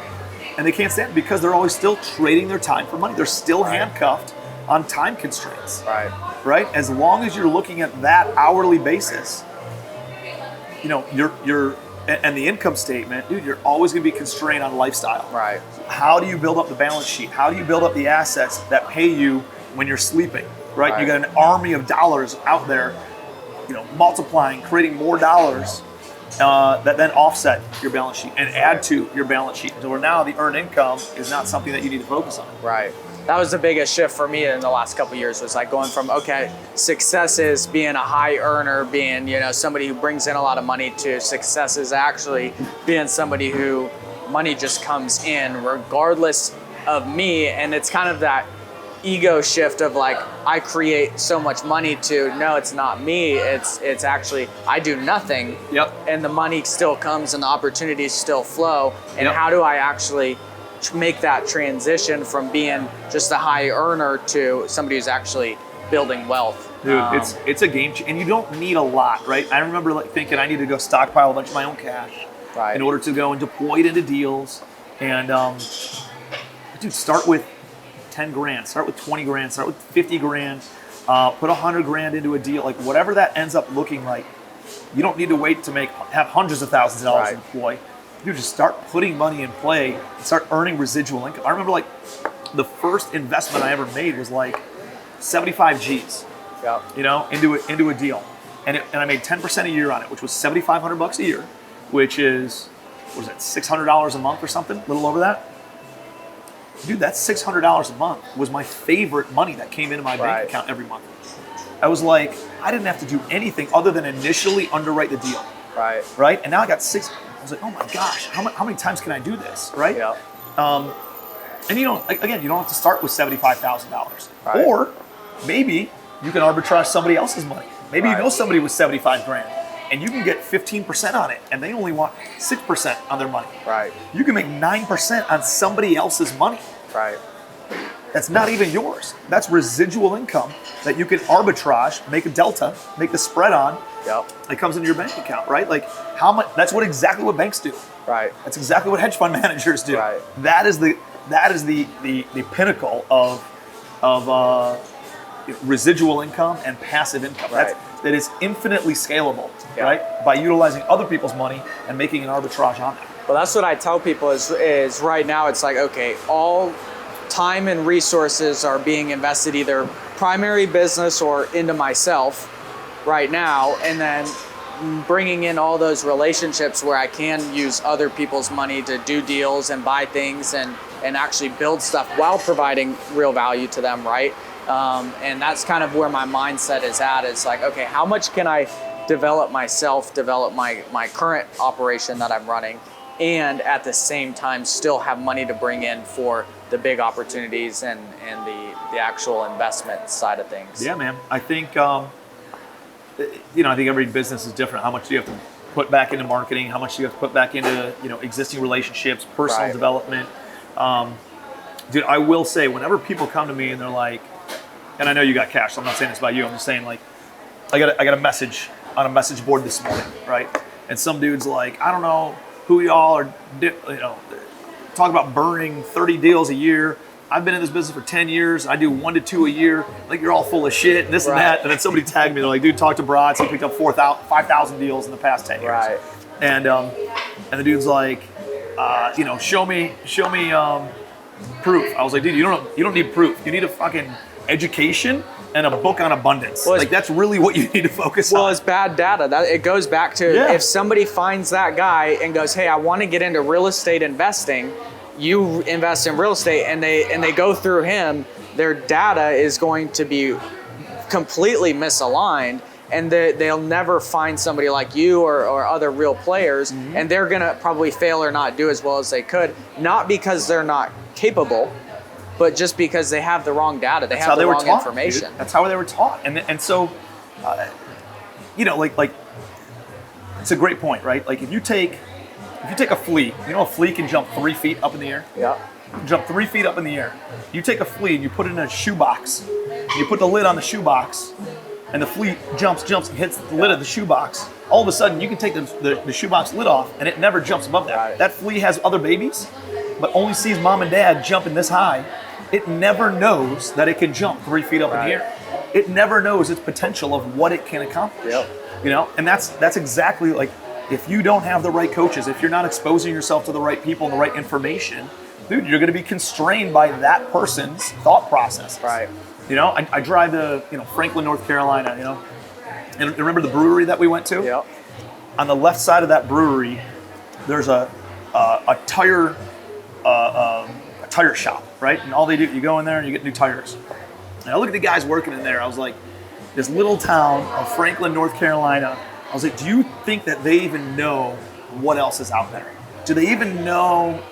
And they can't stand it because they're always still trading their time for money. They're still handcuffed on time constraints. Right? As long as you're looking at that hourly basis, you know, you're and the income statement, dude, you're always going to be constrained on lifestyle. Right. How do you build up the balance sheet? How do you build up the assets that pay you when you're sleeping, right? You got an army of dollars out there, multiplying, creating more dollars that then offset your balance sheet and add to your balance sheet. So where now the earned income is not something that you need to focus on. Right. That was the biggest shift for me in the last couple of years, was like going from, okay, success is being a high earner, being, somebody who brings in a lot of money, to success is actually being somebody who money just comes in regardless of me. And it's kind of that ego shift of like, I create so much money, to no, it's not me. It's actually, I do nothing. Yep. And the money still comes and the opportunities still flow. And Yep. how do I actually make that transition from being just a high earner to somebody who's actually building wealth? Dude, it's a game changer, and you don't need a lot, right? I remember thinking I need to go stockpile a bunch of my own cash in order to go and deploy it into deals. And dude, start with 10 grand, start with 20 grand, start with 50 grand, put 100 grand into a deal, like whatever that ends up looking like. You don't need to wait to have hundreds of thousands of dollars to deploy. You just start putting money in play and start earning residual income. I remember like the first investment I ever made was like 75 G's, into a deal. And I made 10% a year on it, which was $7,500 a year, which is, what was it, $600 a month or something, a little over that. Dude, that $600 a month was my favorite money that came into my bank account every month. I was like, I didn't have to do anything other than initially underwrite the deal. Right? And now I got I was like, oh my gosh, how many times can I do this? Right? Yeah. And you don't have to start with $75,000. Or maybe you can arbitrage somebody else's money. Maybe you know somebody with 75 grand and you can get 15% on it and they only want 6% on their money. You can make 9% on somebody else's money. That's not even yours. That's residual income that you can arbitrage, make a delta, make the spread on. It comes into your bank account, right? Like how much? That's exactly what banks do. That's exactly what hedge fund managers do. That is the pinnacle of residual income and passive income. That is infinitely scalable, right? By utilizing other people's money and making an arbitrage on that. Well, that's what I tell people is right now it's like, okay, all time and resources are being invested either primary business or into myself right now, and then bringing in all those relationships where I can use other people's money to do deals and buy things and actually build stuff while providing real value to them, right? And that's kind of where my mindset is at. It's like, okay, how much can I develop myself, develop my current operation that I'm running, and at the same time still have money to bring in for the big opportunities and the actual investment side of things. Yeah, man. I think I think every business is different. How much do you have to put back into marketing? How much do you have to put back into existing relationships, personal development? Dude, I will say, whenever people come to me and they're like, and I know you got cash, so I'm not saying this about you. I'm just saying, like, I got a message on a message board this morning, right? And some dude's like, I don't know who y'all are, talk about burning 30 deals a year. I've been in this business for 10 years. I do 1 to 2 a year. Like, you're all full of shit and this and that. And then somebody tagged me. They're like, dude, talk to Bratz. He picked up 5,000 deals in the past 10 years. And the dude's like, show me proof. I was like, dude, you don't need proof. You need a fucking education and a book on abundance. Well, like, that's really what you need to focus on. Well, it's bad data. It goes back to if somebody finds that guy and goes, hey, I want to get into real estate investing, you invest in real estate, and they go through him, their data is going to be completely misaligned, and they'll never find somebody like you or other real players, and they're gonna probably fail or not do as well as they could, not because they're not capable, but just because they have the wrong data, they have the wrong information. Dude. That's how they were taught, and so, like it's a great point, right? Like, if you take a flea, a flea can jump 3 feet up in the air. Jump 3 feet up in the air. You take a flea and you put it in a shoebox. You put the lid on the shoebox, and the flea jumps, and hits the lid of the shoebox. All of a sudden, you can take the shoebox lid off, and it never jumps above that. That flea has other babies, but only sees mom and dad jumping this high. It never knows that it can jump 3 feet up in the air. It never knows its potential of what it can accomplish. And that's exactly like if you don't have the right coaches, if you're not exposing yourself to the right people and the right information, dude, you're going to be constrained by that person's thought process. Right. You know, I drive to, Franklin, North Carolina, and remember the brewery that we went to? Yep. On the left side of that brewery, there's a tire shop, right? And all they do, you go in there and you get new tires. And I look at the guys working in there. I was like, this little town of Franklin, North Carolina. I was like, do you think that they even know what else is out there? Do they even know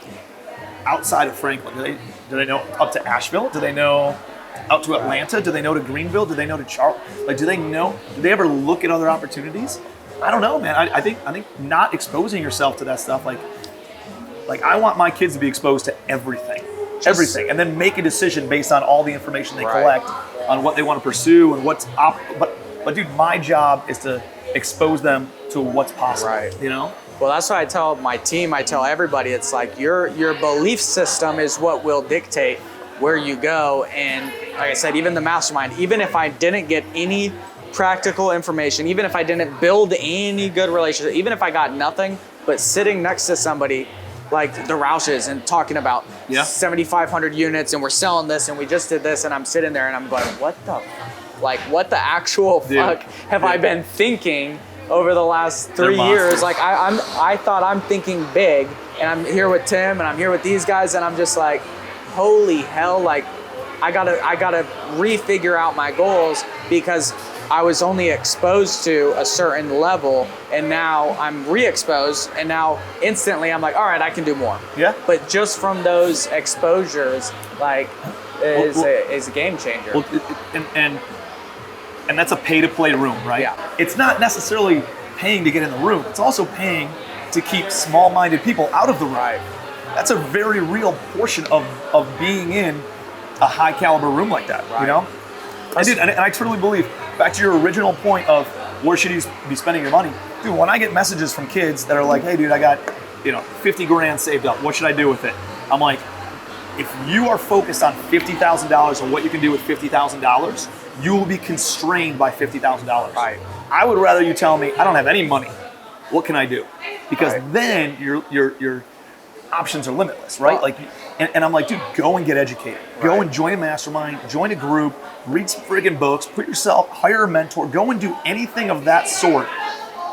outside of Franklin? Do they know up to Asheville? Do they know out to Atlanta? Do they know to Greenville? Do they know to Charleston? Like, do they know? Do they ever look at other opportunities? I don't know, man. I think not exposing yourself to that stuff, like I want my kids to be exposed to everything, and then make a decision based on all the information they collect on what they want to pursue and what's but dude, my job is to expose them to what's possible. Right. Well, that's why I tell my team, I tell everybody, it's like your belief system is what will dictate where you go. And like I said, even the mastermind, even if I didn't get any practical information, even if I didn't build any good relationship, even if I got nothing, but sitting next to somebody like the Roushes and talking about 7,500 units and we're selling this and we just did this, and I'm sitting there and I'm going, what the actual fuck have I been thinking over the last 3 years? Like I thought I'm thinking big, and I'm here with Tim and I'm here with these guys, and I'm just like, holy hell, like I gotta refigure out my goals, because I was only exposed to a certain level, and now I'm re-exposed, and now instantly I'm like, all right, I can do more. Yeah. But just from those exposures, like, is a game changer. Well, and that's a pay-to-play room, right? Yeah. It's not necessarily paying to get in the room. It's also paying to keep small-minded people out of the room. Right. That's a very real portion of being in a high-caliber room like that, And I truly believe, back to your original point of where should you be spending your money, dude, when I get messages from kids that are like, hey, dude, I got 50 grand saved up, what should I do with it? I'm like, if you are focused on $50,000 and what you can do with $50,000, you will be constrained by $50,000. Right. I would rather you tell me, I don't have any money, what can I do? Because then your options are limitless, right? Like, and I'm like, dude, go and get educated. Go and join a mastermind, join a group, read some friggin' books, hire a mentor, go and do anything of that sort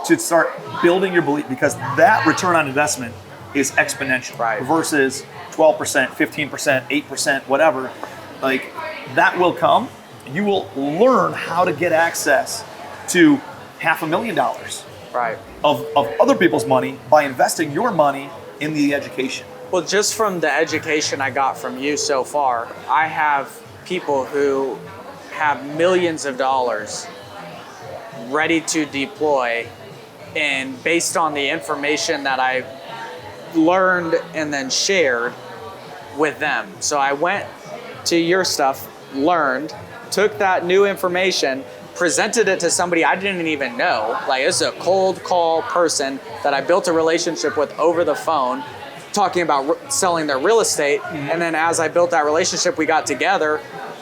to start building your belief, because that return on investment is exponential versus 12%, 15%, 8%, whatever. Like, that will come. You will learn how to get access to $500,000 of other people's money by investing your money in the education. Well, just from the education I got from you so far, I have people who have millions of dollars ready to deploy, and based on the information that I learned and then shared with them. So I went to your stuff, learned, took that new information, presented it to somebody I didn't even know. Like, this is a cold call person that I built a relationship with over the phone, talking about selling their real estate. And then as I built that relationship, we got together,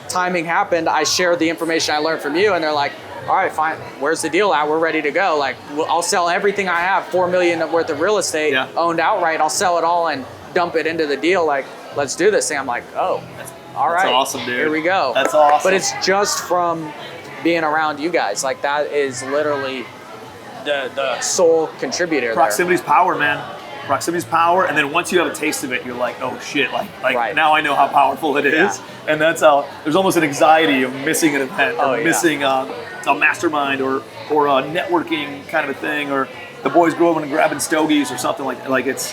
timing happened, I shared the information I learned from you, and they're like, all right, fine, where's the deal at? We're ready to go. Like, I'll sell everything I have, $4 million worth of real estate owned outright. I'll sell it all and dump it into the deal. Like, let's do this thing. I'm like, oh, all right. That's awesome, dude. Here we go. That's awesome. But it's just from being around you guys. Like, that is literally the sole contributor. Proximity's power, man. Proximity's power, and then once you have a taste of it, you're like, oh shit, like now I know how powerful it is. And that's how there's almost an anxiety of missing an event or missing a mastermind or a networking kind of a thing, or the boys going and grabbing stogies or something like it's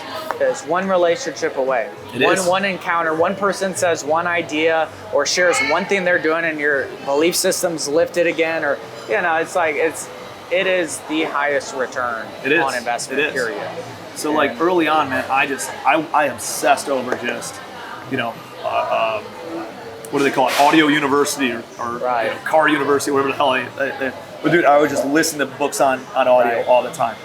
one relationship away. One encounter, one person says one idea or shares one thing they're doing, and your belief system's lifted again, or it's like it is the highest return on investment, period. So like early on, man, I obsessed over just, what do they call it? Audio university or car university, whatever the hell but dude, I would just listen to books on audio all the time.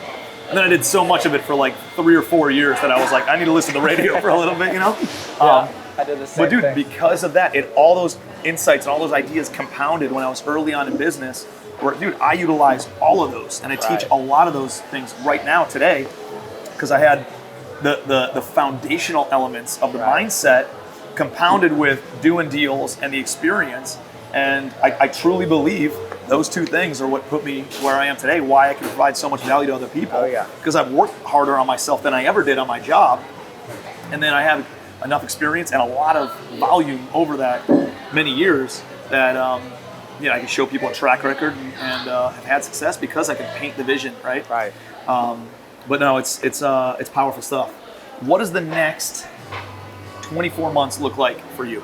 And then I did so much of it for like 3 or 4 years that I was like, I need to listen to radio for a little bit, I did the same thing. But dude, because of that, all those insights and all those ideas compounded when I was early on in business. where, dude, I utilize all of those, and I teach a lot of those things right now today, because I had the foundational elements of the mindset compounded with doing deals and the experience. And I truly believe those two things are what put me where I am today, why I can provide so much value to other people. Because I've worked harder on myself than I ever did on my job. And then I have enough experience and a lot of volume over that many years that I can show people a track record and have had success because I can paint the vision, right? But no, it's powerful stuff. What does the next 24 months look like for you?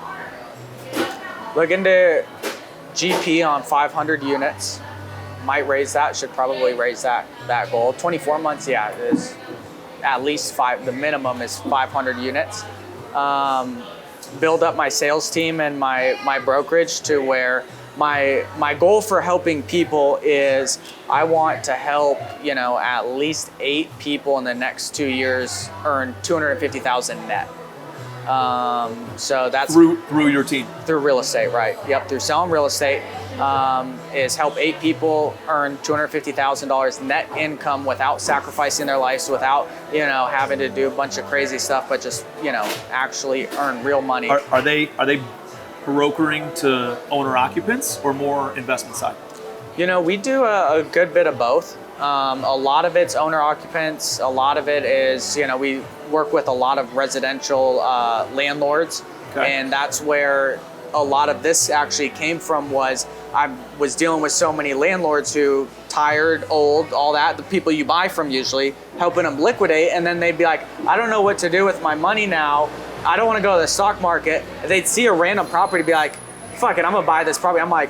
Looking to GP on 500 units. Might raise that, should probably raise that goal. 24 months, is at least the minimum is 500 units. Build up my sales team and my brokerage to where my goal for helping people is I want to help, at least 8 people in the next 2 years earn $250,000 net. So that's through your team, through real estate, right? Yep, through selling real estate, is help 8 people earn $250,000 net income without sacrificing their lives, without having to do a bunch of crazy stuff, but just actually earn real money. Are they brokering to owner occupants or more investment side? We do a good bit of both. A lot of it's owner occupants. A lot of it is, we work with a lot of residential landlords. And that's where a lot of this actually came from. Was I was dealing with so many landlords who tired, old, all that, the people you buy from usually, helping them liquidate. And then they'd be like, I don't know what to do with my money now. I don't want to go to the stock market. They'd see a random property, be like, fuck it, I'm gonna buy this property. I'm like,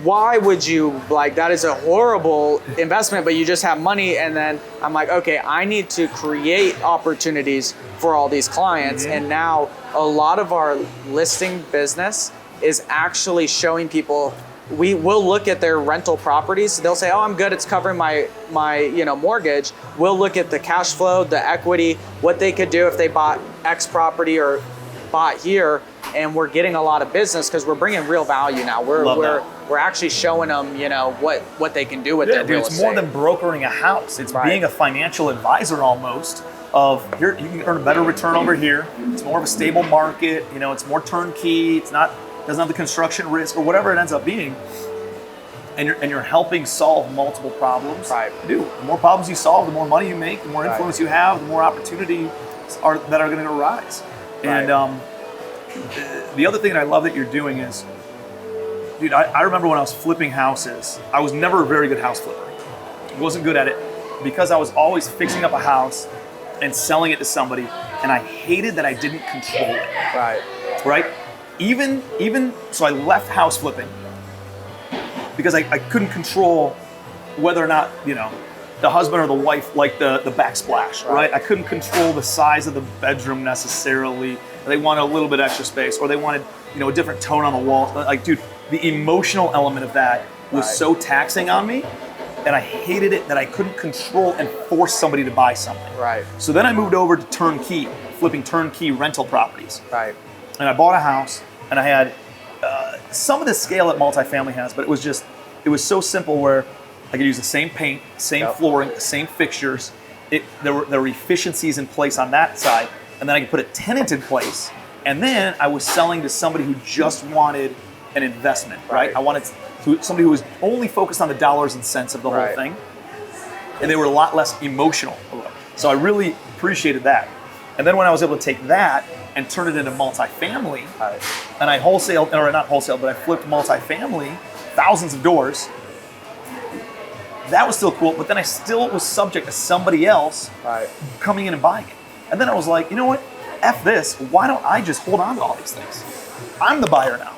why would you, that is a horrible investment, but you just have money. And then I'm like, okay, I need to create opportunities for all these clients. And now a lot of our listing business is actually showing people, we will look at their rental properties. They'll say, oh, I'm good, it's covering my mortgage. We'll look at the cash flow, the equity, what they could do if they bought X property or bought here. And we're getting a lot of business because we're bringing real value now. We're actually showing them, what they can do with their real estate. It's more than brokering a house. It's being a financial advisor almost. Of here, you can earn a better return over here. It's more of a stable market. It's more turnkey. Doesn't have the construction risk or whatever it ends up being. And you're helping solve multiple problems. Dude, the more problems you solve, the more money you make, the more influence you have, the more opportunities that are going to arise. And the other thing that I love that you're doing is, dude, I remember when I was flipping houses, I was never a very good house flipper. I wasn't good at it because I was always fixing up a house and selling it to somebody, and I hated that I didn't control it. Right? Even so I left house flipping because I couldn't control whether or not, the husband or the wife liked the backsplash, right? I couldn't control the size of the bedroom necessarily. They wanted a little bit extra space, or they wanted, a different tone on the wall. Dude, the emotional element of that was so taxing on me, and I hated it that I couldn't control and force somebody to buy something. So then I moved over to turnkey, flipping turnkey rental properties. And I bought a house, and I had some of the scale that multifamily has, but it was so simple where I could use the same paint, same flooring, same fixtures. There were efficiencies in place on that side, and then I could put a tenant in place. And then I was selling to somebody who just wanted an investment, right? I wanted somebody who was only focused on the dollars and cents of the whole thing, and they were a lot less emotional. So I really appreciated that. And then when I was able to take that and turn it into multifamily, and I wholesaled, or not wholesale, but I flipped multifamily, thousands of doors. That was still cool, but then I still was subject to somebody else coming in and buying it. And then I was like, you know what? F this. Why don't I just hold on to all these things? I'm the buyer now.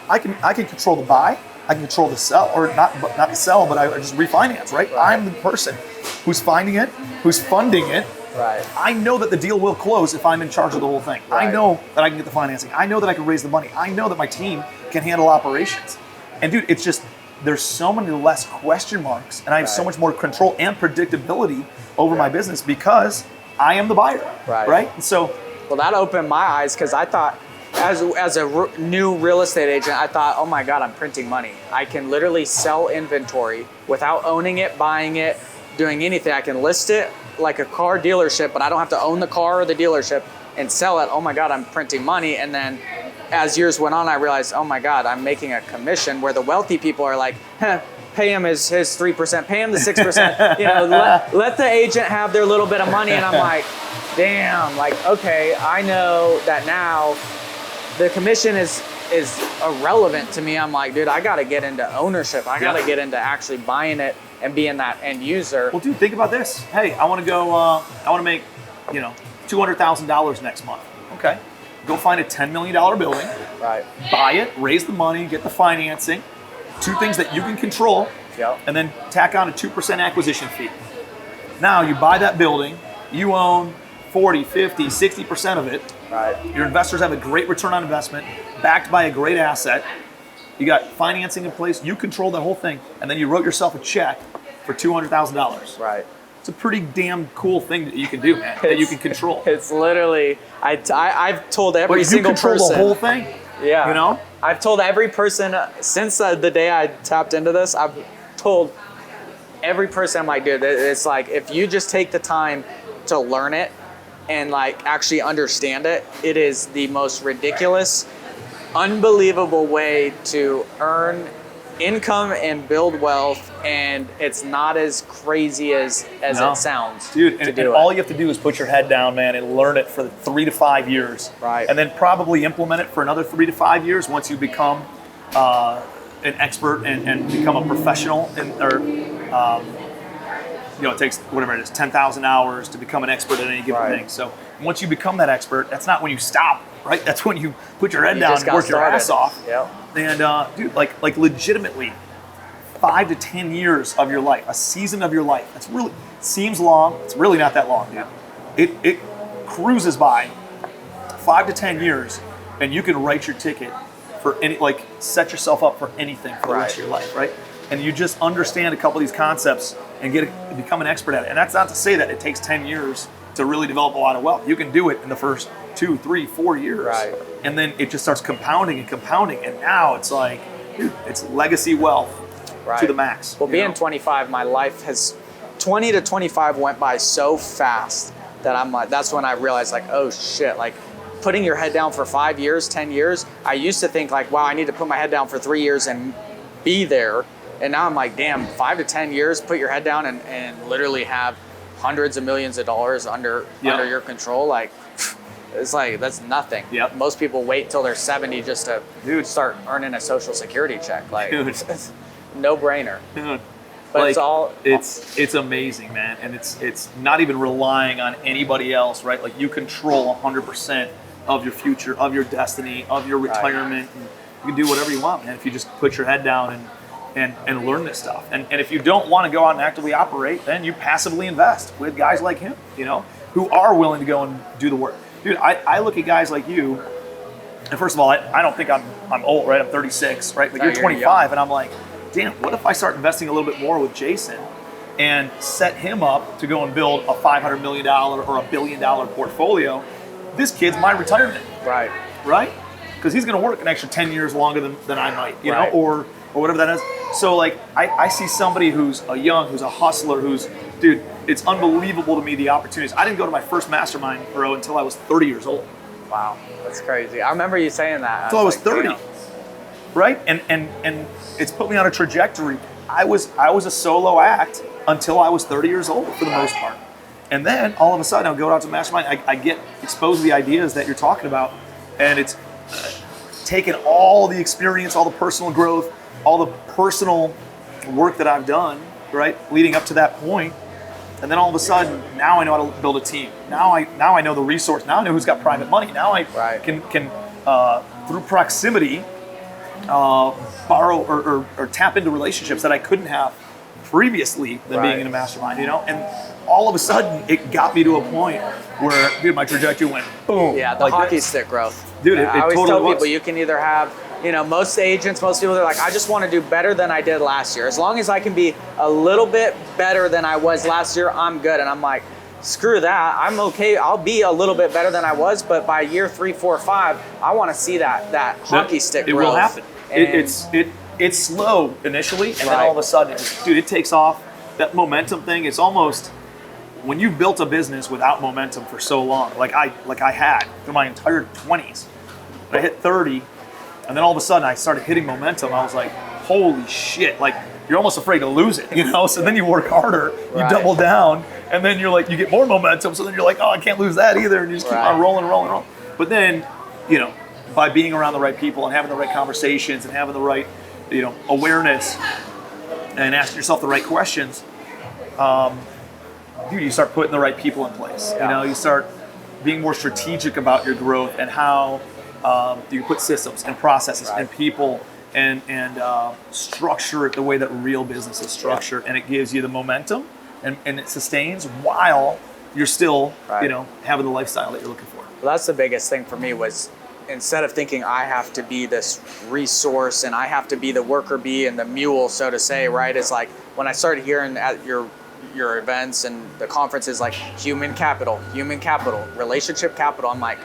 I can control the buy. I can control the sell, or not the sell, but I just refinance, right? I'm the person who's finding it, who's funding it. I know that the deal will close if I'm in charge of the whole thing. I know that I can get the financing. I know that I can raise the money. I know that my team can handle operations. And dude, it's just, there's so many less question marks, and I have so much more control and predictability over my business because I am the buyer, right? And so, well, that opened my eyes because I thought as a new real estate agent, I thought, oh my God, I'm printing money. I can literally sell inventory without owning it, buying it, doing anything. I can list it like a car dealership, but I don't have to own the car or the dealership and sell it. Oh my God, I'm printing money. And then as years went on, I realized, oh my God, I'm making a commission, where the wealthy people are like, pay him his 3%, pay him the 6%, let the agent have their little bit of money. And I'm like, damn, like, okay, I know that now the commission is irrelevant to me. I'm like, dude, I got to get into ownership. I got to get into actually buying it and being that end user. Well, dude, think about this. Hey, I want to make, $200,000 next month. Okay. Go find a $10 million building. Right. Buy it, raise the money, get the financing. Two things that you can control. Yep. And then tack on a 2% acquisition fee. Now you buy that building, you own 40, 50, 60% of it. Right. Your investors have a great return on investment, backed by a great asset. You got financing in place, you control the whole thing, and then you wrote yourself a check for $200,000. Right. It's a pretty damn cool thing that you can do, man, that you can control. It's literally, I've told every single person. You control the whole thing. Yeah. I've told every person since the day I tapped into this, I've told every person, I'm like, dude, it's like, if you just take the time to learn it and like actually understand it, it is the most ridiculous, unbelievable way to earn income and build wealth, and it's not as crazy as it sounds. Dude, and all you have to do is put your head down, man, and learn it for 3 to 5 years. Right. And then probably implement it for another 3 to 5 years once you become an expert and become a professional. It takes whatever it is, 10,000 hours to become an expert at any given thing. So once you become that expert, that's not when you stop, right? That's when you put your head down and work your ass off. Yep. And dude, like legitimately, 5 to 10 years of your life, a season of your life. That's really seems long. It's really not that long, dude. It cruises by. 5 to 10 years, and you can write your ticket for set yourself up for anything for the rest of your life, right? And you just understand a couple of these concepts and become an expert at it. And that's not to say that it takes 10 years to really develop a lot of wealth. You can do it in the first 2, 3, 4 years. Right. And then it just starts compounding and compounding. And now it's like, dude, it's legacy wealth to the max. Well, being 25, my life has 20 to 25 went by so fast that I'm like, that's when I realized like, oh shit, like putting your head down for 5 years, 10 years. I used to think like, wow, I need to put my head down for 3 years and be there. And now I'm like, damn, 5 to 10 years, put your head down and literally have hundreds of millions of dollars under your control. Like, it's like, that's nothing. Yep. Most people wait till they're 70 just to start earning a social security check. Like, it's no brainer. Dude. But it's amazing, man. And it's not even relying on anybody else, right? Like you control 100% of your future, of your destiny, of your retirement. And you can do whatever you want, man, if you just put your head down and learn this stuff. And if you don't want to go out and actively operate, then you passively invest with guys like him, who are willing to go and do the work. Dude, I look at guys like you, and first of all, I don't think I'm old, right? I'm 36, right? But you're 25, and I'm like, damn, what if I start investing a little bit more with Jason and set him up to go and build a $500 million or $1 billion portfolio? This kid's my retirement. Right. Right? Because he's going to work an extra 10 years longer than I might, you know, or whatever that is. So like, I see somebody who's a hustler, dude, it's unbelievable to me the opportunities. I didn't go to my first mastermind, bro, until I was 30 years old. Wow, that's crazy. I remember you saying that. Until I was 30, right? And it's put me on a trajectory. I was a solo act until I was 30 years old for the most part. And then all of a sudden I'll go out to mastermind, I get exposed to the ideas that you're talking about, and it's taken all the experience, all the personal growth, all the personal work that I've done, right, leading up to that point. And then all of a sudden, now I know how to build a team. Now I know the resource. Now I know who's got private money. Now I can through proximity borrow or tap into relationships that I couldn't have previously than being in a mastermind. And all of a sudden, it got me to a point where, dude, my trajectory went boom. Yeah, the hockey stick growth. Dude, I always totally tell people you can either have, most people, they're like, I just want to do better than I did last year. As long as I can be a little bit better than I was last year, I'm good. And I'm like, screw that. I'm okay. I'll be a little bit better than I was, but by year 3, 4, 5, I want to see that hockey stick growth. It will happen. It's slow initially, and then all of a sudden, dude, it takes off. That momentum thing is almost, when you've built a business without momentum for so long, like I had through my entire 20s. I hit 30, and then all of a sudden I started hitting momentum. I was like, holy shit, like you're almost afraid to lose it, you know? So then you work harder, you double down, and then you're like, you get more momentum, so then you're like, oh, I can't lose that either, and you just keep on rolling. But then, you know, by being around the right people and having the right conversations and having the right, you know, awareness and asking yourself the right questions, dude, you start putting the right people in place. You know, you start being more strategic about your growth and how you put systems and processes and people and structure it the way that real business is structured, and it gives you the momentum and it sustains while you're still, you know, having the lifestyle that you're looking for. Well, that's the biggest thing for me was, instead of thinking I have to be this resource and I have to be the worker bee and the mule, so to say, right? It's like when I started hearing at your events and the conferences, like human capital, relationship capital. I'm like,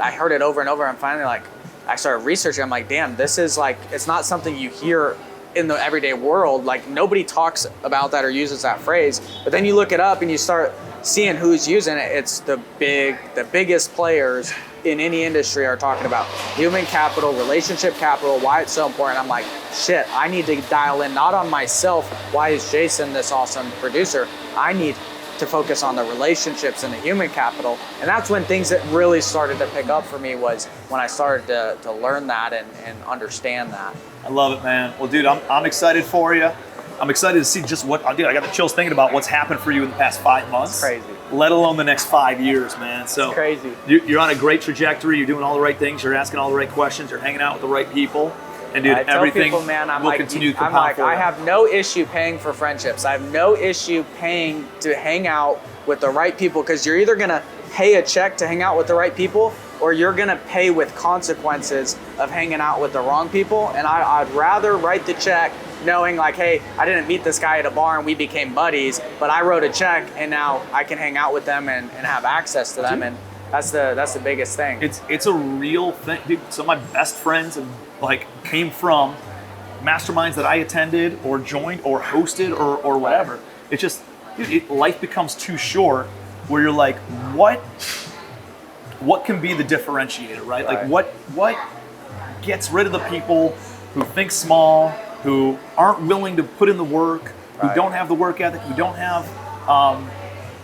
I heard it over and over. And finally, like, I started researching. I'm like, damn, this is like, it's not something you hear in the everyday world. Like nobody talks about that or uses that phrase. But then you look it up and you start seeing who's using it. It's the biggest players in any industry are talking about human capital, relationship capital, why it's so important. I'm like, shit, I need to dial in not on myself. Why is Jason this awesome producer? I need to focus on the relationships and the human capital. And that's when things that really started to pick up for me was when I started to learn that and understand that. I love it, man. Well, dude, I'm excited for you. I'm excited to see just what, dude, I got the chills thinking about what's happened for you in the past 5 months. It's crazy. Let alone the next 5 years, man. So it's crazy. You're on a great trajectory. You're doing all the right things. You're asking all the right questions. You're hanging out with the right people. And dude, everything will continue to compound for you. I have no issue paying for friendships. I have no issue paying to hang out with the right people, because you're either going to pay a check to hang out with the right people, or you're going to pay with consequences of hanging out with the wrong people. And I'd rather write the check knowing like, hey, I didn't meet this guy at a bar and we became buddies, but I wrote a check and now I can hang out with them and have access to them. And that's the biggest thing. It's a real thing. Dude, some of my best friends like came from masterminds that I attended or joined or hosted or whatever. It's just, dude, life becomes too short where you're like, what can be the differentiator, right? Like what gets rid of the people who think small, who aren't willing to put in the work, who don't have the work ethic, who don't have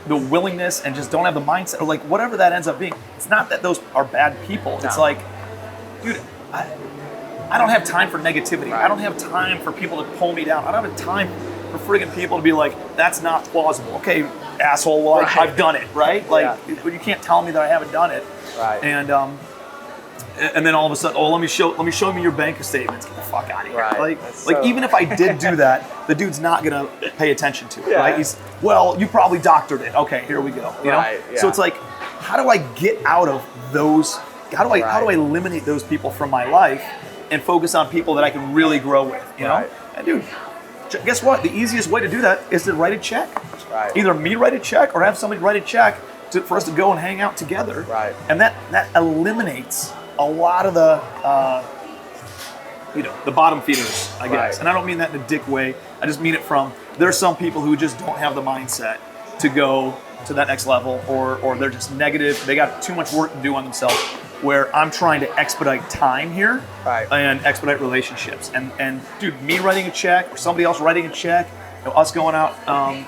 the willingness and just don't have the mindset, or like whatever that ends up being. It's not that those are bad people. No. It's like, dude, I don't have time for negativity. I don't have time for people to pull me down. I don't have time for friggin' people to be like, that's not plausible. Okay, asshole, well, I've done it, right? Like, you can't tell me that I haven't done it. Right. And then all of a sudden, let me show me your bank statements. Get the fuck out of here. Right. Like even if I did do that, the dude's not gonna pay attention to it, right? He's, well, you probably doctored it. Okay, here we go. You know? Yeah. So it's like, how do I get out of those? How do I eliminate those people from my life and focus on people that I can really grow with? You know? And dude, guess what? The easiest way to do that is to write a check. Right. Either me write a check or have somebody write a check for us to go and hang out together. Right. And that eliminates a lot of the, the bottom feeders, I guess. Right. And I don't mean that in a dick way. I just mean it from, there's some people who just don't have the mindset to go to that next level, or they're just negative. They got too much work to do on themselves, where I'm trying to expedite time here and expedite relationships. And dude, me writing a check or somebody else writing a check, us going out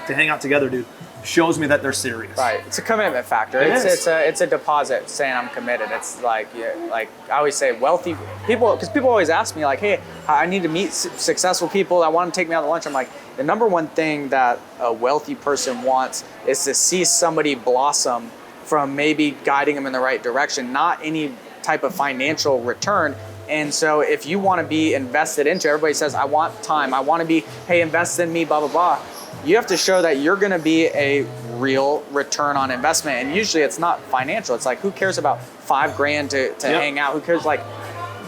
to hang out together, dude, shows me that they're serious. Right. It's a commitment factor. It's a deposit saying I'm committed. It's like, like I always say, wealthy people, because people always ask me like, hey, I need to meet successful people. I want them to take me out to lunch. I'm like, the number one thing that a wealthy person wants is to see somebody blossom from maybe guiding them in the right direction, not any type of financial return. And so if you want to be invested into, everybody says, I want time. I want to be, hey, invest in me, blah, blah, blah. You have to show that you're going to be a real return on investment. And usually it's not financial. It's like, who cares about $5,000 to hang out? Who cares? Like,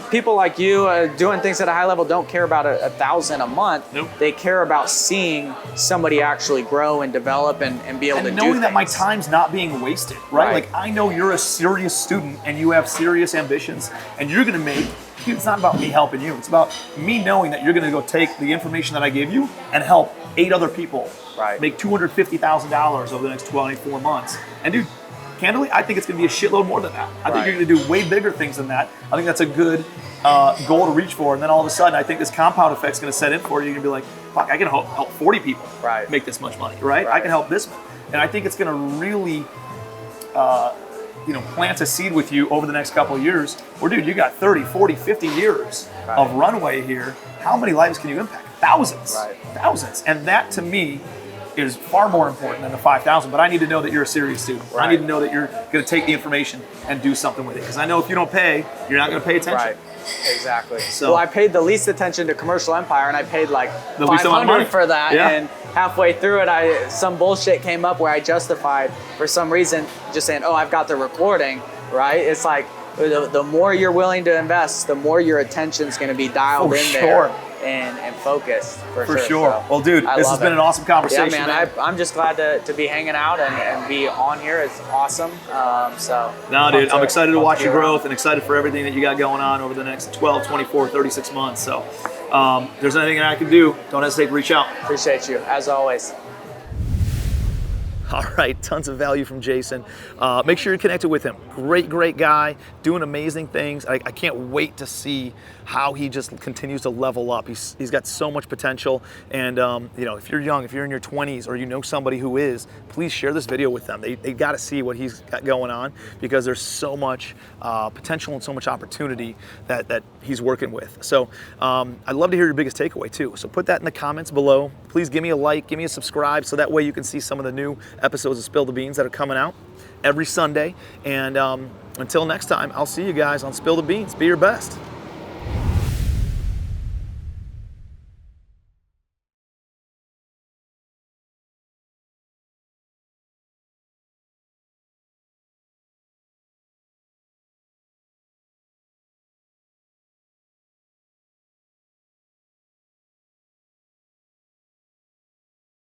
people like you doing things at a high level don't care about $1,000 a month. Nope. They care about seeing somebody actually grow and develop and be able to do things. Knowing that my time's not being wasted, right? Like, I know you're a serious student and you have serious ambitions and you're gonna make, it's not about me helping you. It's about me knowing that you're gonna go take the information that I gave you and help 8 other people make $250,000 over the next 24 months. And dude, candidly, I think it's going to be a shitload more than that. I think you're going to do way bigger things than that. I think that's a good goal to reach for. And then all of a sudden, I think this compound effect's going to set in for you. You're going to be like, fuck, I can help 40 people make this much money, right? I can help this. And I think it's going to really, plant a seed with you over the next couple of years. Where, dude, you got 30, 40, 50 years of runway here. How many lives can you impact? Thousands. Thousands. And that, to me, is far more important than the 5,000, but I need to know that you're a serious student. I need to know that you're going to take the information and do something with it. Because I know if you don't pay, you're not going to pay attention. Exactly. So, well, I paid the least attention to Commercial Empire, and I paid like the least amount of money for that. And halfway through it, some bullshit came up where I justified for some reason just saying, "Oh, I've got the recording." Right? It's like the more you're willing to invest, the more your attention's going to be dialed in there. And focused for sure. So, well, dude, this has been an awesome conversation. Yeah, man. I'm just glad to be hanging out and be on here. It's awesome. No, dude, I'm excited to watch your growth and excited for everything that you got going on over the next 12, 24, 36 months. So if there's anything that I can do, don't hesitate to reach out. Appreciate you, as always. All right, tons of value from Jason. Make sure you're connected with him. Great guy, doing amazing things. I can't wait to see how he just continues to level up. He's got so much potential. And if you're young, if you're in your 20s, or you know somebody who is, please share this video with them. They got to see what he's got going on, because there's so much potential and so much opportunity that he's working with. So I'd love to hear your biggest takeaway too. So put that in the comments below. Please give me a like, give me a subscribe, so that way you can see some of the new episodes of Spill the Beans that are coming out every Sunday. And until next time, I'll see you guys on Spill the Beans. Be your best.